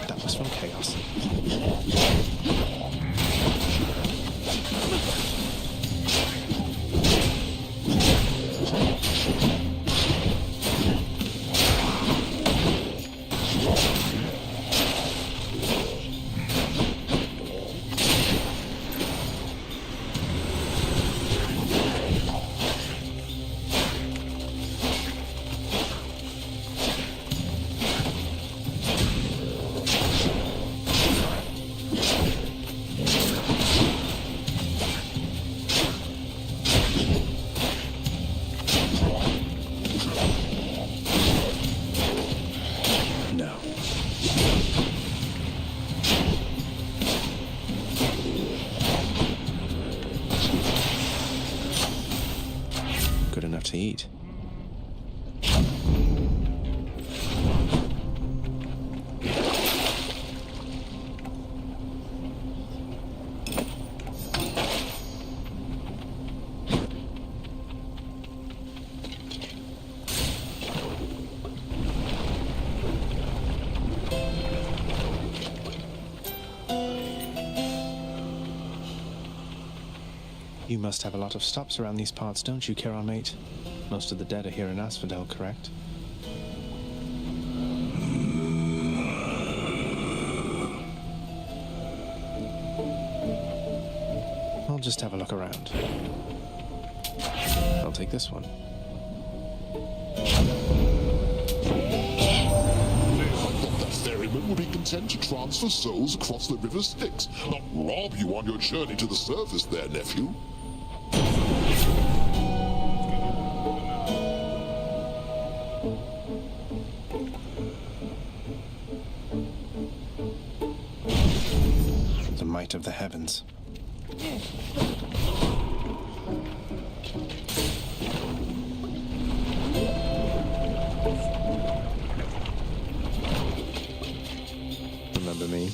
that was from Chaos. Good enough to eat. You must have a lot of stops around these parts, don't you, Charon, mate? Most of the dead are here in Asphodel, correct? I'll just have a look around. I'll take this one. That ferryman will be content to transfer souls across the River Styx, not rob you on your journey to the surface there, nephew. The might of the heavens. Remember me?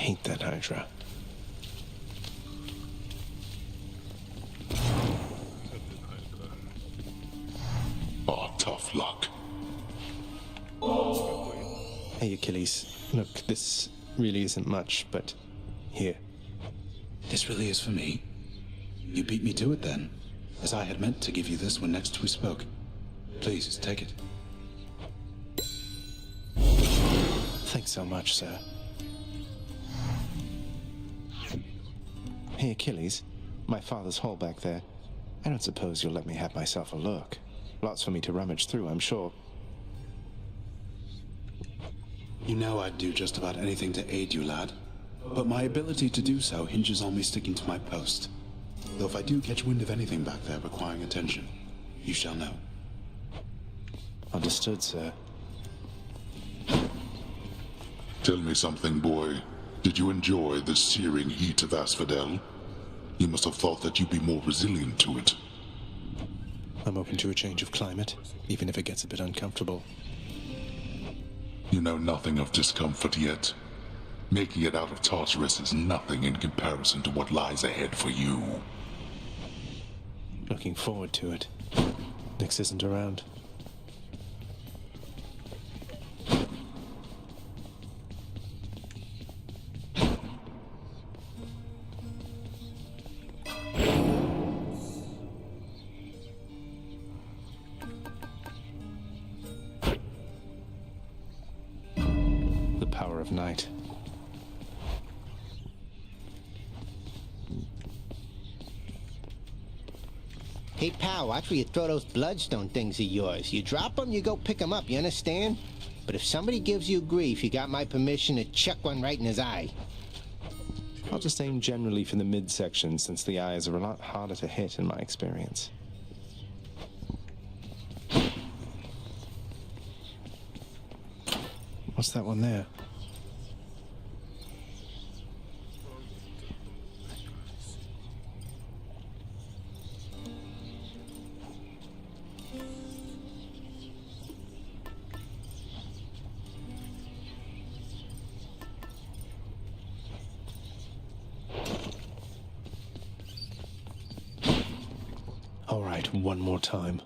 hate that Hydra. Ah, tough luck. Hey, Achilles. Look, this really isn't much, but here. This really is for me? You beat me to it then, as I had meant to give you this when next we spoke. Please, take it. Thanks so much, sir. Hey, Achilles. My father's hall back there. I don't suppose you'll let me have myself a look. Lots for me to rummage through, I'm sure. You know I'd do just about anything to aid you, lad. But my ability to do so hinges on me sticking to my post. Though if I do catch wind of anything back there requiring attention, you shall know. Understood, sir. Tell me something, boy. Did you enjoy the searing heat of Asphodel? You must have thought that you'd be more resilient to it. I'm open to a change of climate, even if it gets a bit uncomfortable. You know nothing of discomfort yet. Making it out of Tartarus is nothing in comparison to what lies ahead for you. Looking forward to it. Nyx isn't around. The power of night. Hey, pal, watch where you throw those bloodstone things of yours. You drop them, you go pick them up, you understand? But if somebody gives you grief, you got my permission to chuck one right in his eye. I'll just aim generally for the midsection, since the eyes are a lot harder to hit in my experience. What's that one there? All right, one more time.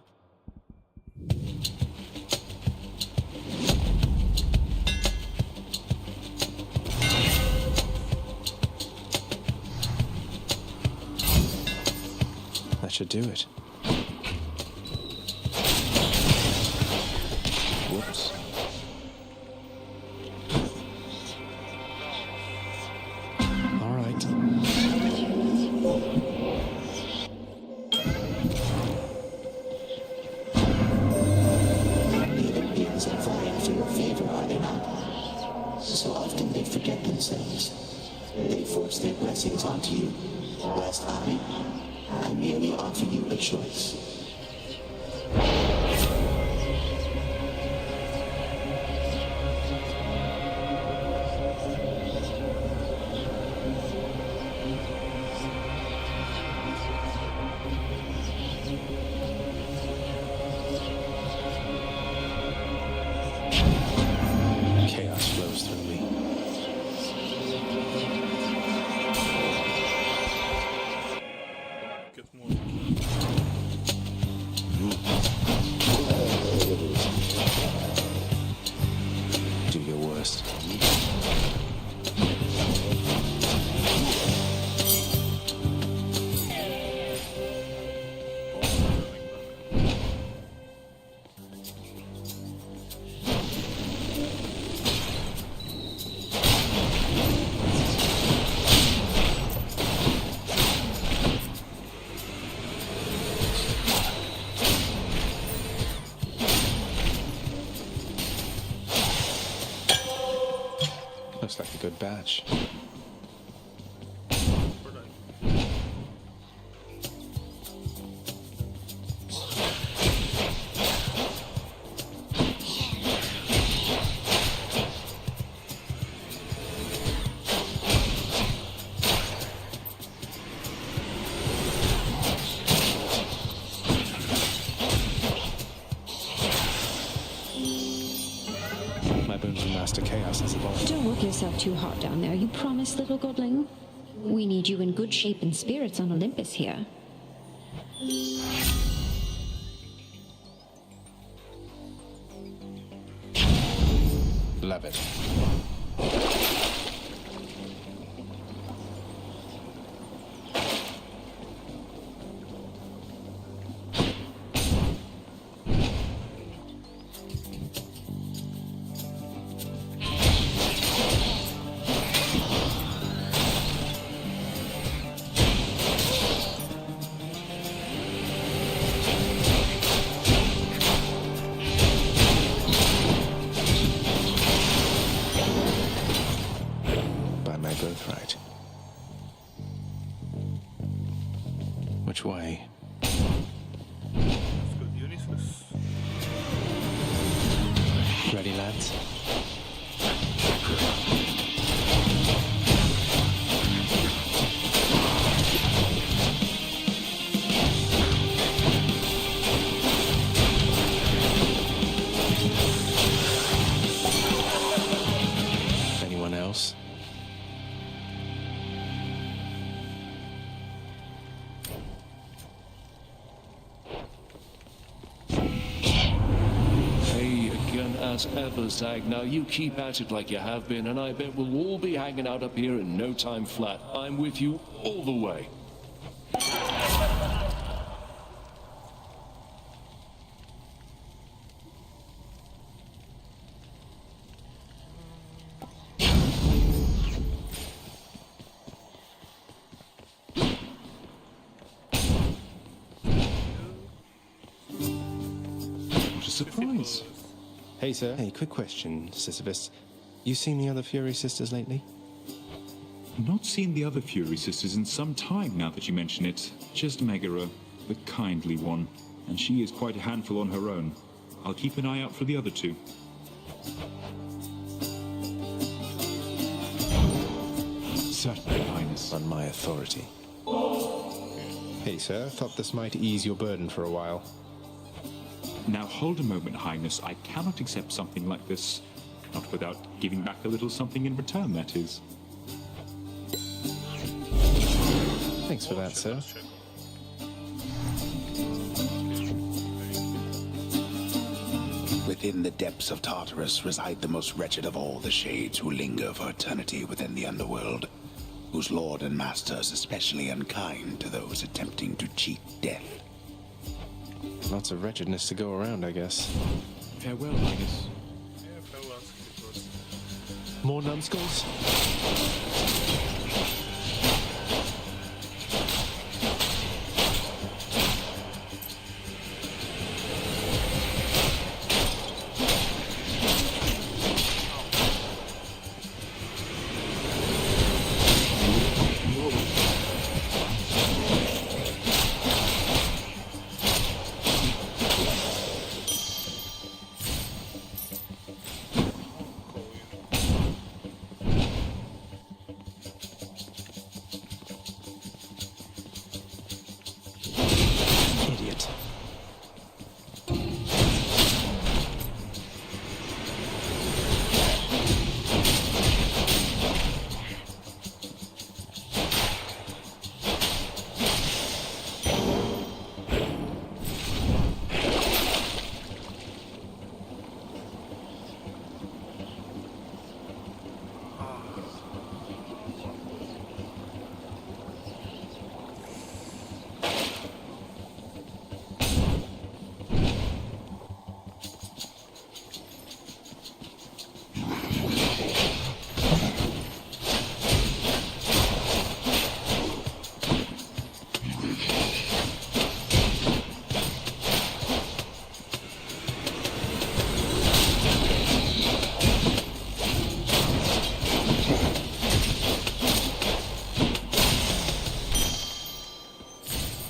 That should do it. Whoops. All right. Olympians are vying for your favor, are they not? So often they forget themselves. They force their blessings onto you, whilst I merely offer you a choice. Chaos flows through me. Get more. Do your worst. Looks like a good batch. My boon from Master Chaos has evolved. Don't Don't work yourself too hard down there, you promise, little godling? We need you in good shape and spirits on Olympus here. Love it. Birthright. Which way? Let's go Dionysus. Ready, lads? Anyone else? As ever, Zag. Now you keep at it like you have been, and I bet we'll all be hanging out up here in no time flat. I'm with you all the way. What a surprise. Hey, sir. Hey, quick question, Sisyphus. You seen the other Fury sisters lately? Not seen the other Fury sisters in some time now that you mention it. Just Megara, the kindly one. And she is quite a handful on her own. I'll keep an eye out for the other two. Certainly, Your Highness. On my authority. Hey, sir. Thought this might ease your burden for a while. Now hold a moment, Highness. I cannot accept something like this. Not without giving back a little something in return, that is. Thanks for that, sir. Within the depths of Tartarus reside the most wretched of all the shades who linger for eternity within the underworld, whose lord and master is especially unkind to those attempting to cheat death. Lots of wretchedness to go around, I guess. Farewell, Highness. Yeah, farewell. More numbskulls?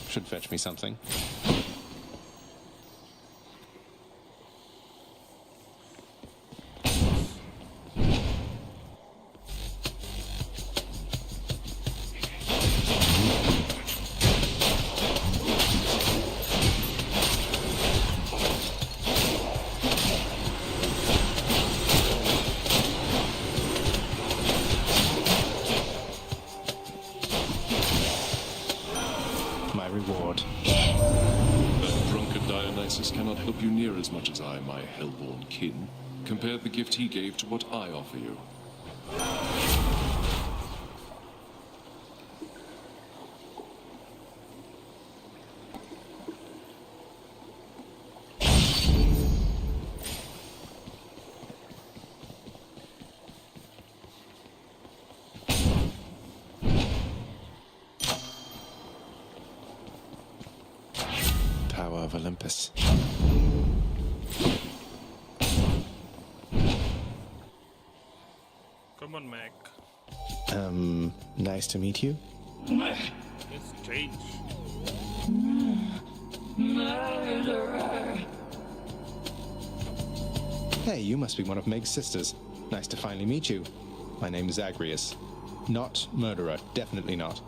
Should fetch me something. reward. That drunkard Dionysus cannot help you near as much as I, my hellborn kin. Compare the gift he gave to what I offer you. Tower of Olympus. Come on, Mac. Nice to meet you. Let's change. Hey, you must be one of Meg's sisters. Nice to finally meet you. My name is Zagreus. Not murderer, definitely not.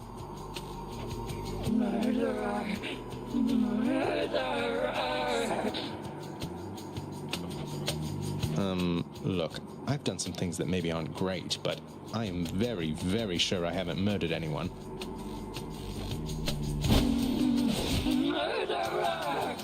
Murderer. Look, I've done some things that maybe aren't great, but I am very, very sure I haven't murdered anyone. Murderer.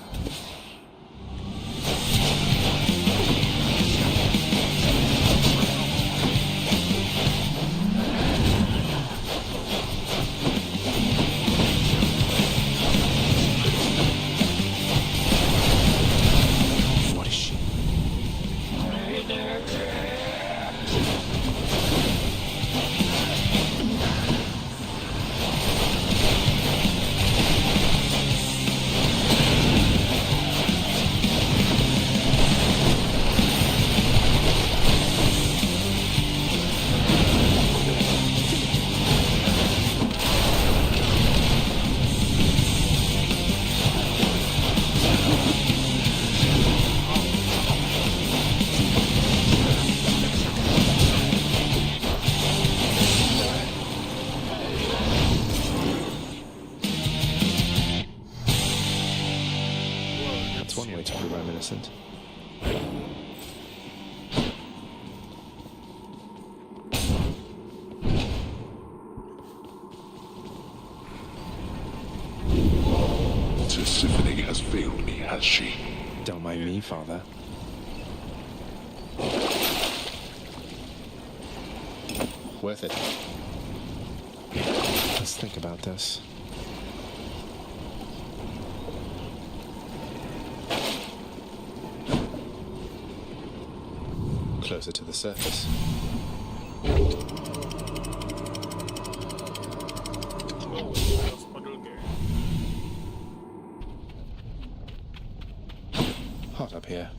What is she? That's one way to prove I'm innocent. Tisiphone has failed me, has she? Don't mind me, Father. Worth it. Let's think about this. Closer to the surface. Hot up here.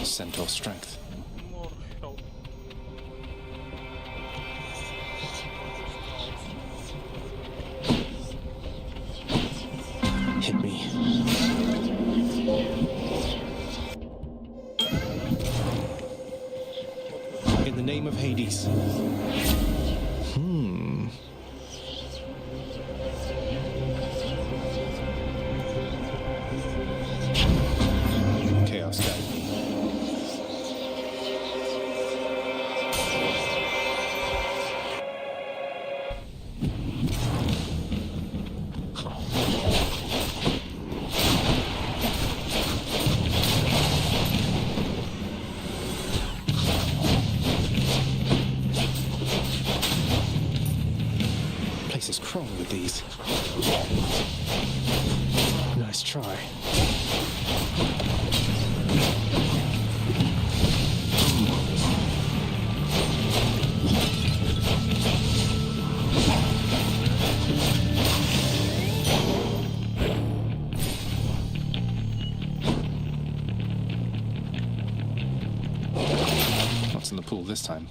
Centaur strength. More help. Hit me. In the name of Hades. Chaos guide me. Place is crawling with these. Nice try. What's in the pool this time?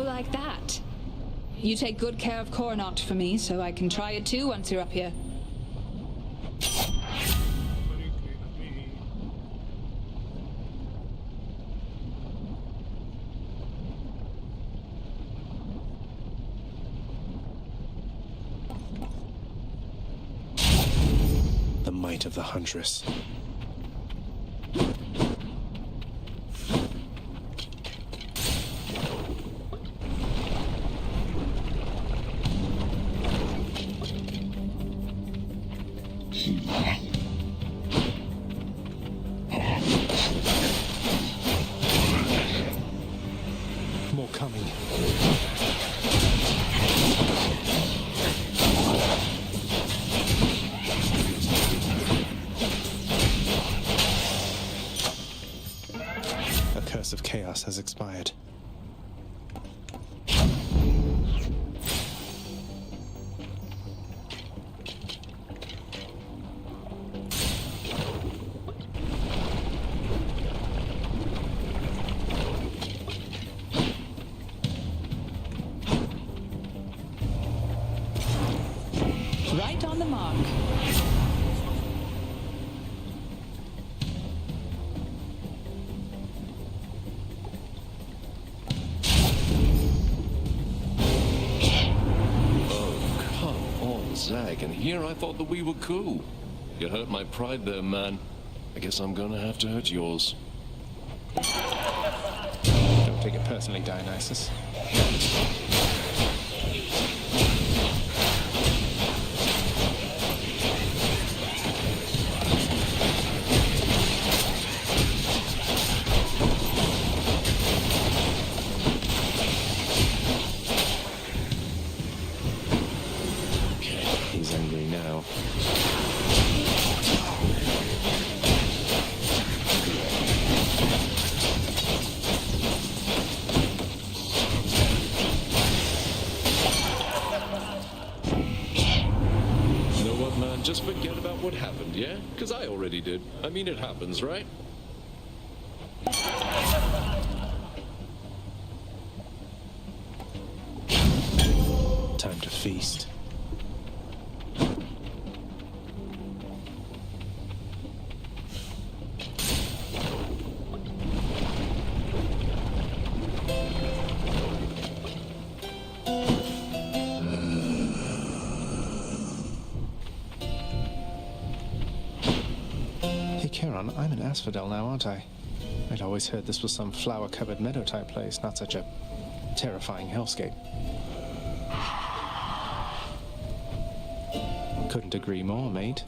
like that. You take good care of Coronat for me, so I can try it too once you're up here. The might of the Huntress. More coming. A curse of chaos has expired. Right on the mark. Zag, and here I thought that we were cool. You hurt my pride there, man. I guess I'm gonna have to hurt yours. Don't take it personally, Dionysus. He's angry now. You know what, man? Just forget about what happened, yeah? Because I already did. I mean, it happens, right? Time to feast. Hey, Charon, I'm in Asphodel now, aren't I? I'd always heard this was some flower-covered meadow-type place, not such a terrifying hellscape. Couldn't agree more, mate.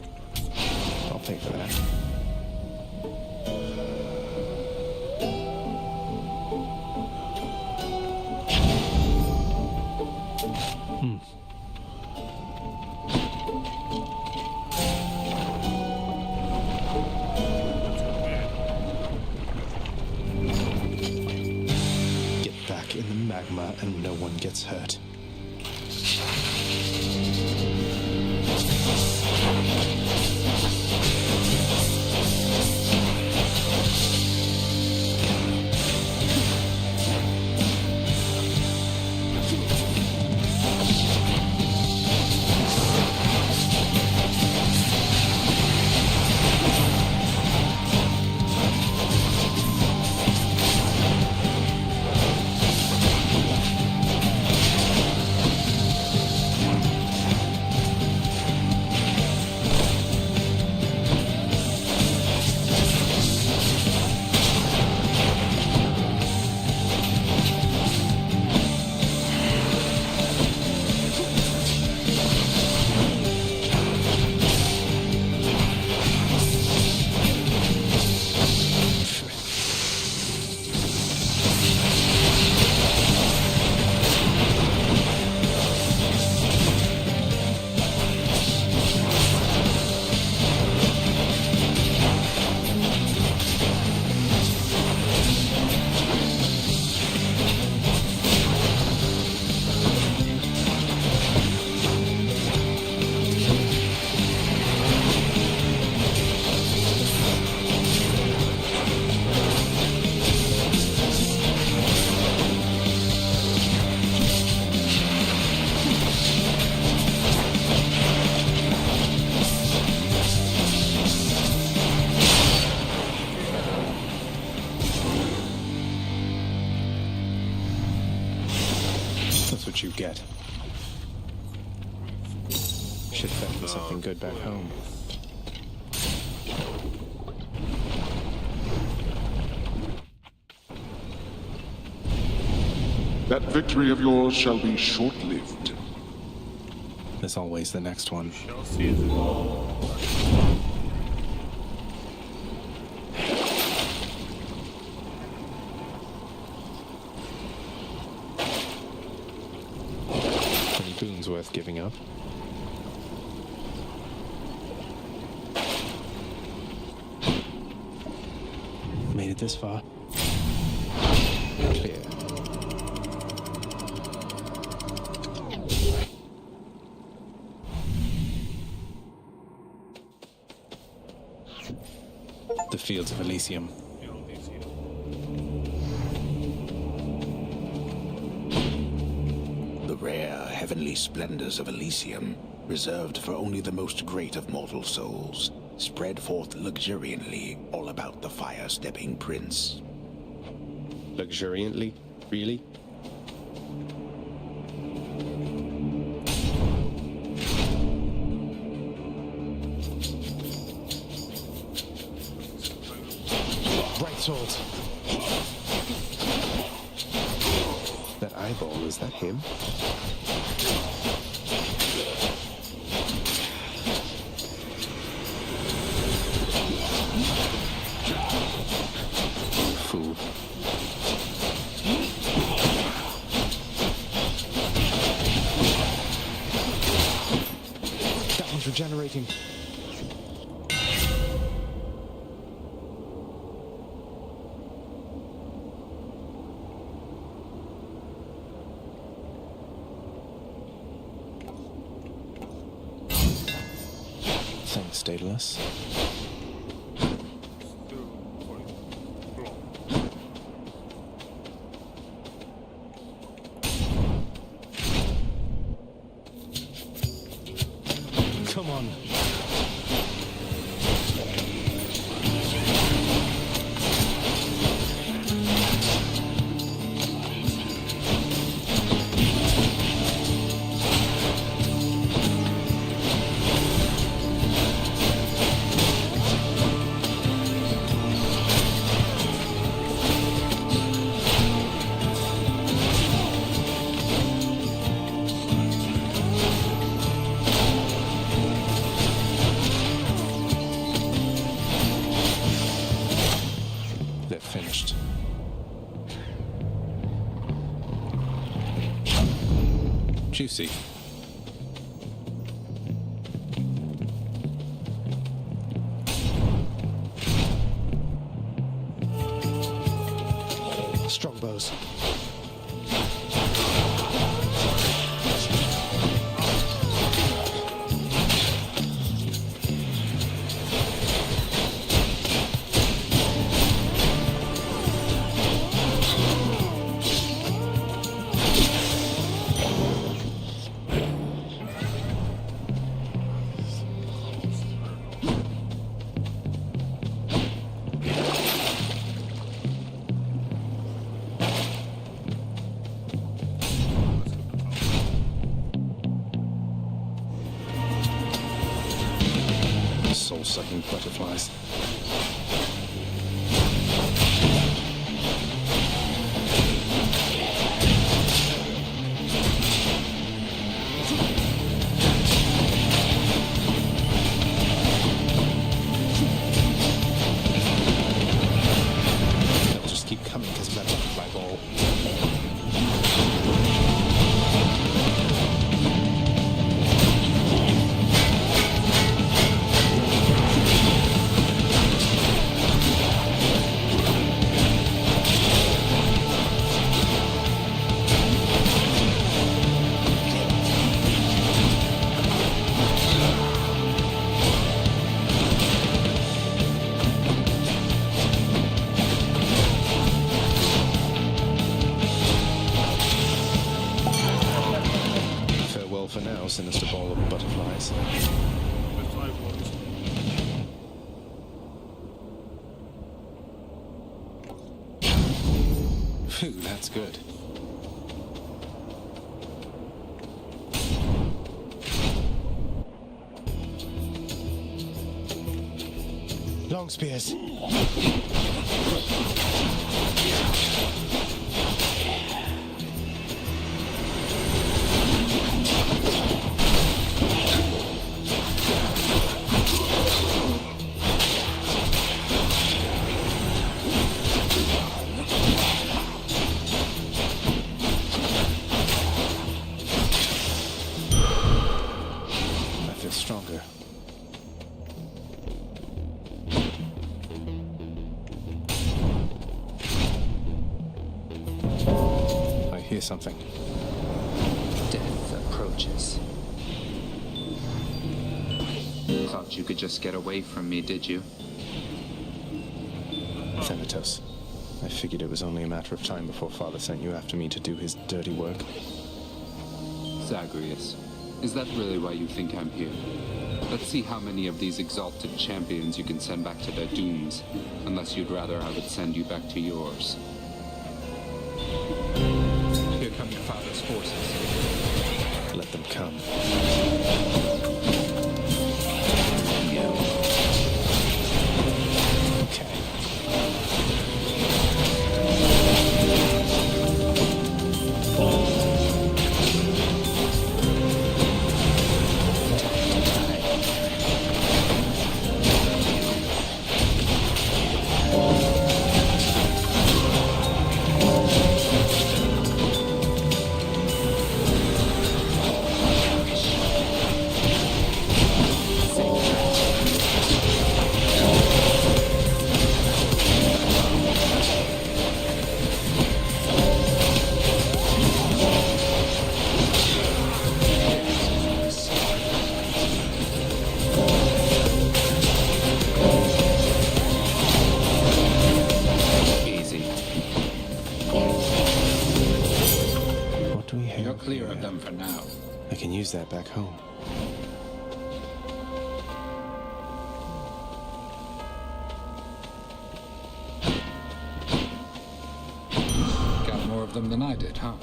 I'll pay for that. Get back in the magma and no one gets hurt. That's what you get. Should bet for something good back home. That victory of yours shall be short-lived. There's always the next one. Any boons worth giving up? Made it this far. Clear. The fields of Elysium. The rare heavenly splendors of Elysium, reserved for only the most great of mortal souls, spread forth luxuriantly all about the fire-stepping prince. Luxuriantly? Really? Right sword. That eyeball, is that him? Fool. That one's regenerating. Thanks, Daedalus. Come on. They're finished. Juicy. Strongbows. Soul-sucking butterflies. They'll just keep coming because of that butterfly ball. For now, sinister ball of butterflies. Phew, that's good. Long spears. Stronger. I hear something. Death approaches. Thought you could just get away from me, did you? Thanatos, I figured it was only a matter of time before Father sent you after me to do his dirty work. Zagreus, is that really why you think I'm here? Let's see how many of these exalted champions you can send back to their dooms, unless you'd rather I would send you back to yours. Here come your father's forces. Let them come. Clear of them for now. I can use that back home. Got more of them than I did, huh?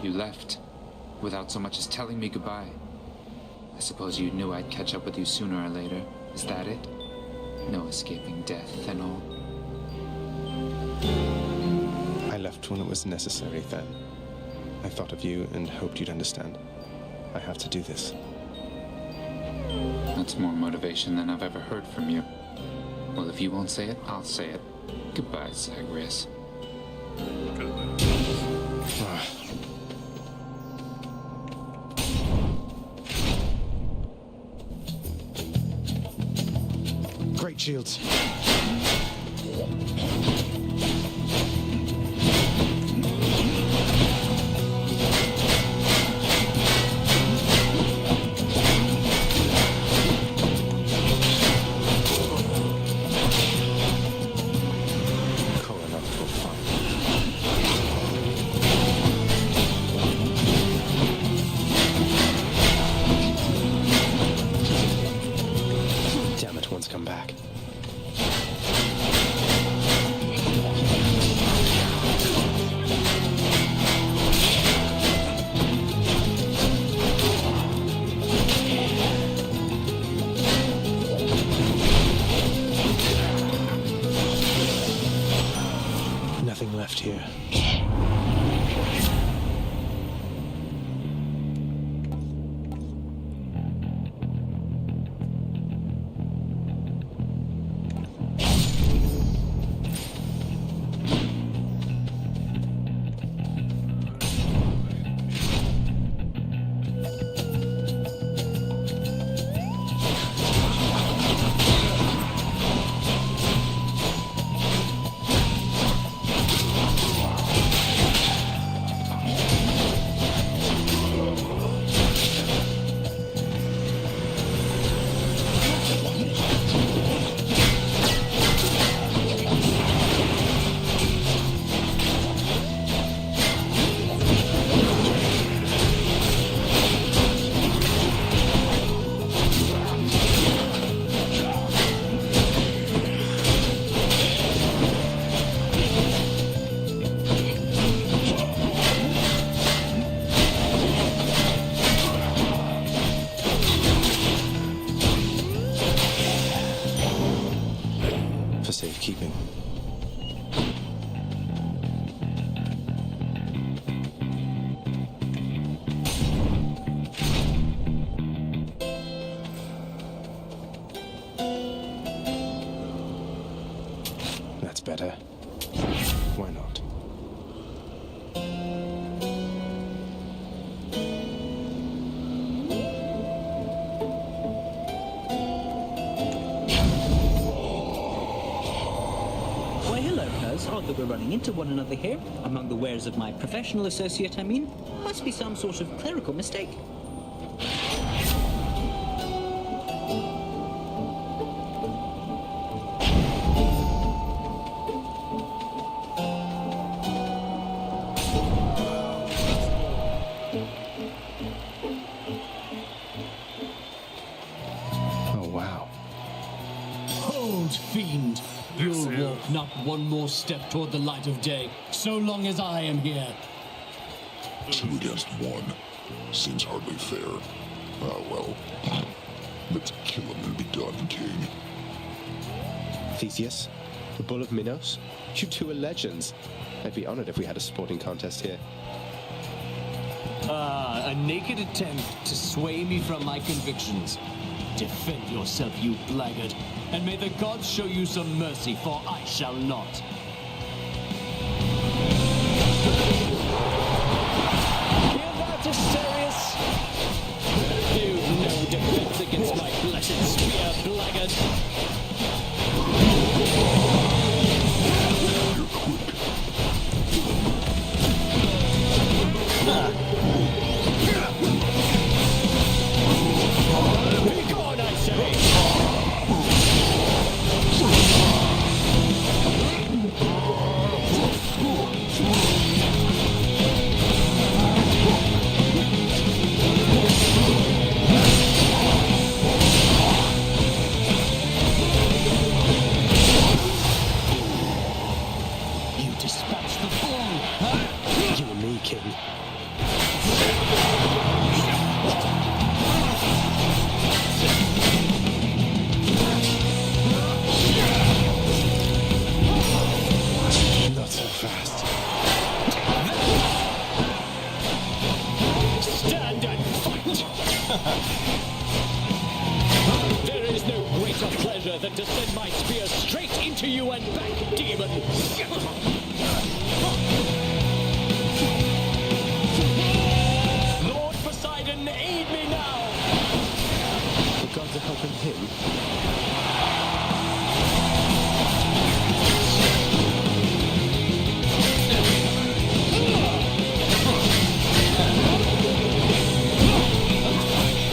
You left without so much as telling me goodbye. I suppose you knew I'd catch up with you sooner or later. Is that it? No escaping death and all? I left when it was necessary then. I thought of you and hoped you'd understand. I have to do this. That's more motivation than I've ever heard from you. Well, if you won't say it, I'll say it. Goodbye, Zagreus. Great shields. Damn it, one's come back. odd that we're running into one another here. Among the wares of my professional associate, I mean. Must be some sort of clerical mistake. Fiend, you'll walk not one more step toward the light of day, so long as I am here. 2 against 1. Seems hardly fair. Ah, well. Let's kill him and be done, King. Theseus, the Bull of Minos, you two are legends. I'd be honored if we had a sporting contest here. Ah, a naked attempt to sway me from my convictions. Defend yourself, you blackguard, and may the gods show you some mercy, for I shall not. You're that Asterius? You've no defense against my blessed spear, blackguard. You're quick. Be gone, I say! You dispatched the bull, huh? You and me, King. Not so fast. Stand and fight! There is no greater pleasure than to send my spear straight into you and back, demon! Lord Poseidon, aid me now! The gods are helping him.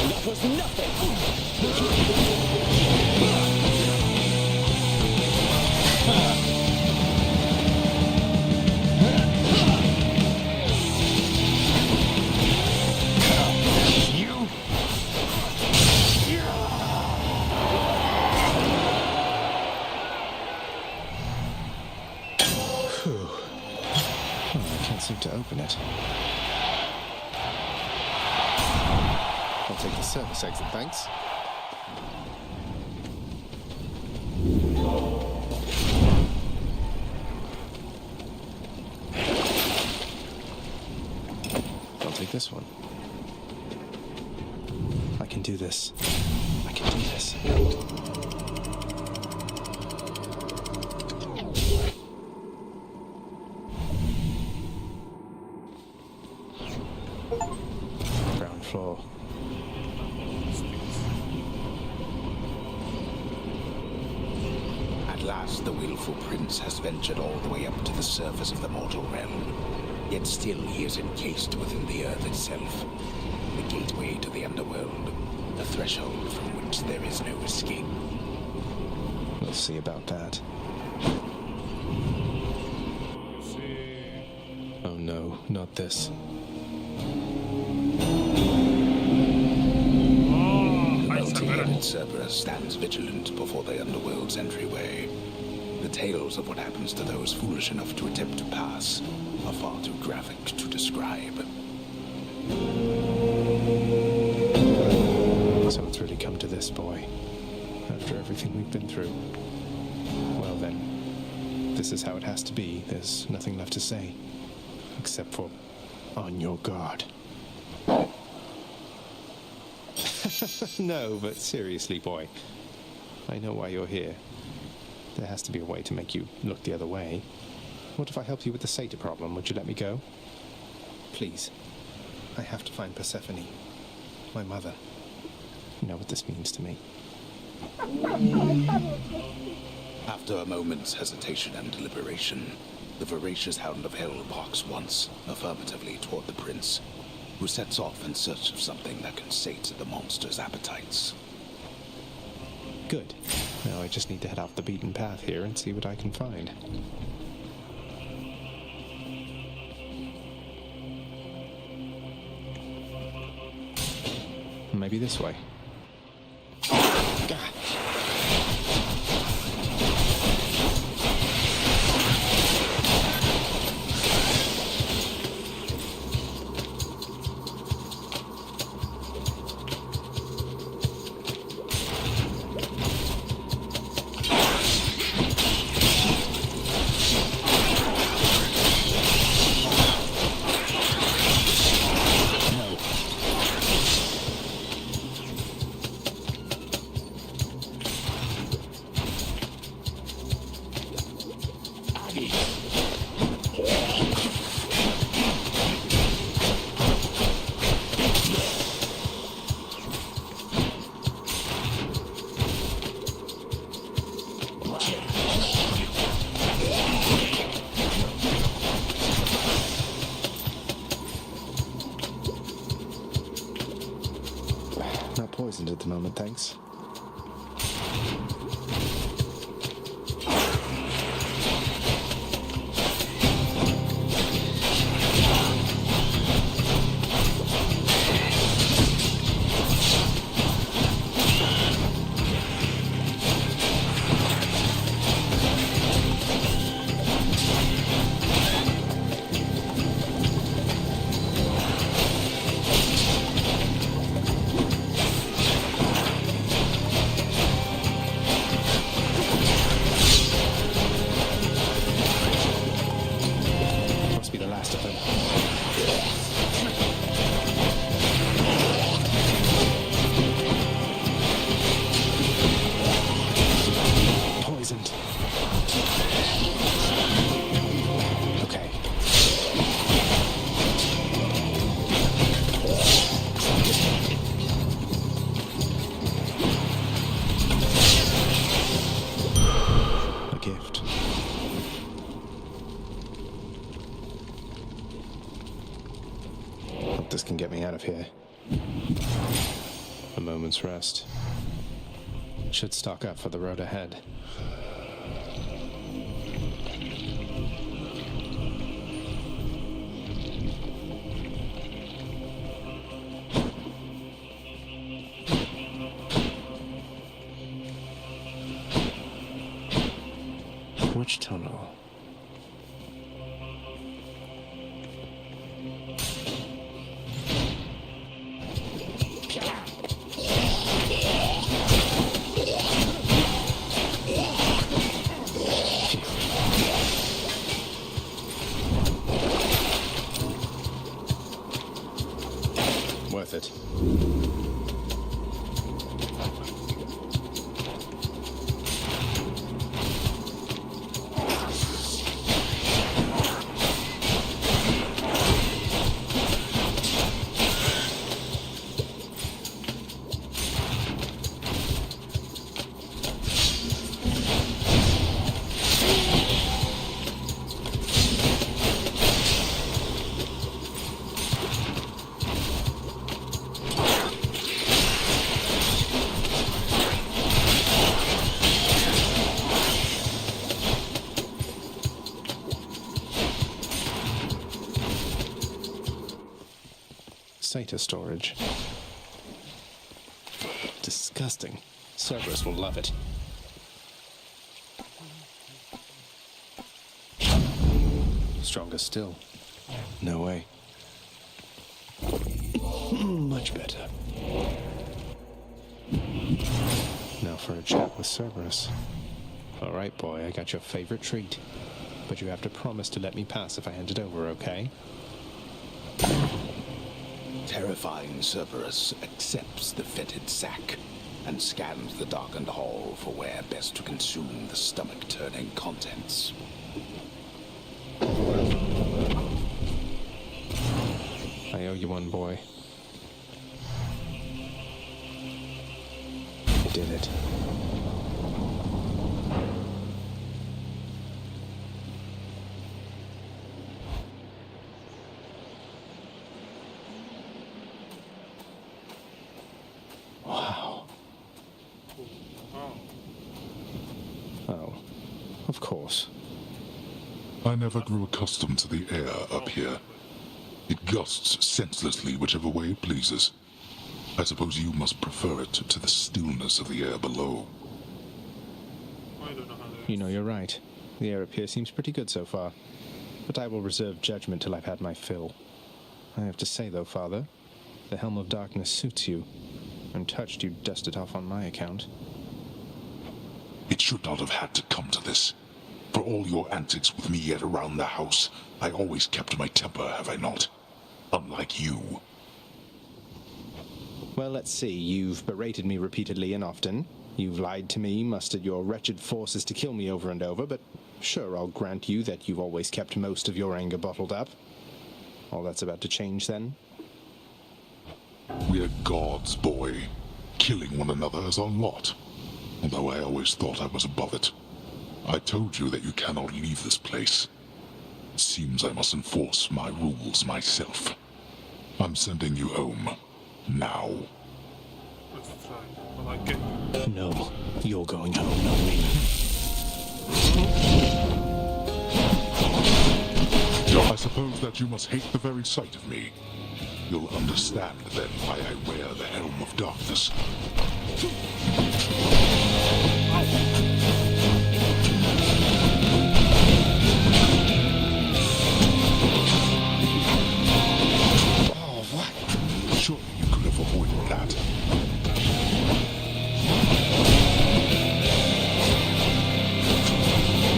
That was nothing! To open it. I'll take the service exit, thanks. I'll take this one. I can do this. I can do this. Floor. At last, the willful prince has ventured all the way up to the surface of the mortal realm. Yet still he is encased within the earth itself. The gateway to the underworld. A threshold from which there is no escape. We'll see about that. Oh no, not this. Multi-headed Cerberus stands vigilant before the underworld's entryway. The tales of what happens to those foolish enough to attempt to pass are far too graphic to describe. So it's really come to this, boy. After everything we've been through. Well then, this is how it has to be. There's nothing left to say. Except for, on your guard. No, but seriously, boy. I know why you're here. There has to be a way to make you look the other way. What if I help you with the satyr problem? Would you let me go? Please. I have to find Persephone. My mother. You know what this means to me. After a moment's hesitation and deliberation, The voracious hound of hell barks once, affirmatively toward the prince, who sets off in search of something that can sate the monster's appetites. Good. Now I just need to head off the beaten path here and see what I can find. Maybe this way. God. Not poisoned at the moment, thanks. This can get me out of here. A moment's rest. Should stock up for the road ahead. Which tunnel? Worth it. Data storage. Disgusting. Cerberus will love it. Stronger still. No way. Much better. Now for a chat with Cerberus. All right, boy, I got your favorite treat. But you have to promise to let me pass if I hand it over, okay? Terrifying Cerberus accepts the fetid sack and scans the darkened hall for where best to consume the stomach-turning contents. I owe you one, boy. You did it. of course. I never grew accustomed to the air up here. It gusts senselessly whichever way it pleases. I suppose you must prefer it to the stillness of the air below. You know, you're right. The air up here seems pretty good so far. But I will reserve judgment till I've had my fill. I have to say, though, Father, the Helm of Darkness suits you. I'm touched you dust it off on my account. It should not have had to come to this. For all your antics with me at around the house, I always kept my temper, have I not? Unlike you. Well, let's see. You've berated me repeatedly and often. You've lied to me, mustered your wretched forces to kill me over and over, but sure, I'll grant you that you've always kept most of your anger bottled up. All that's about to change, then? We're gods, boy. Killing one another is our lot. Although I always thought I was above it. I told you that you cannot leave this place. It seems I must enforce my rules myself. I'm sending you home. Now. No, you're going home, not me. I suppose that you must hate the very sight of me. You'll understand then why I wear the Helm of Darkness. Oh, what? Surely you could have avoided that.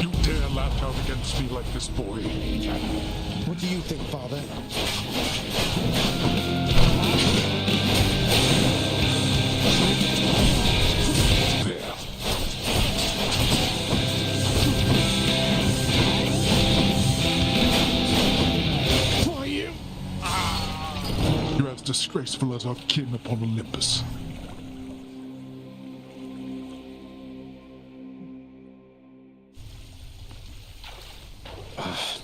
You dare lash out against me like this, boy? What do you think, Father? There. Why you? You're as disgraceful as our kin upon Olympus.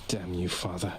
Damn you, Father.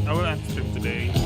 I will end the stream today.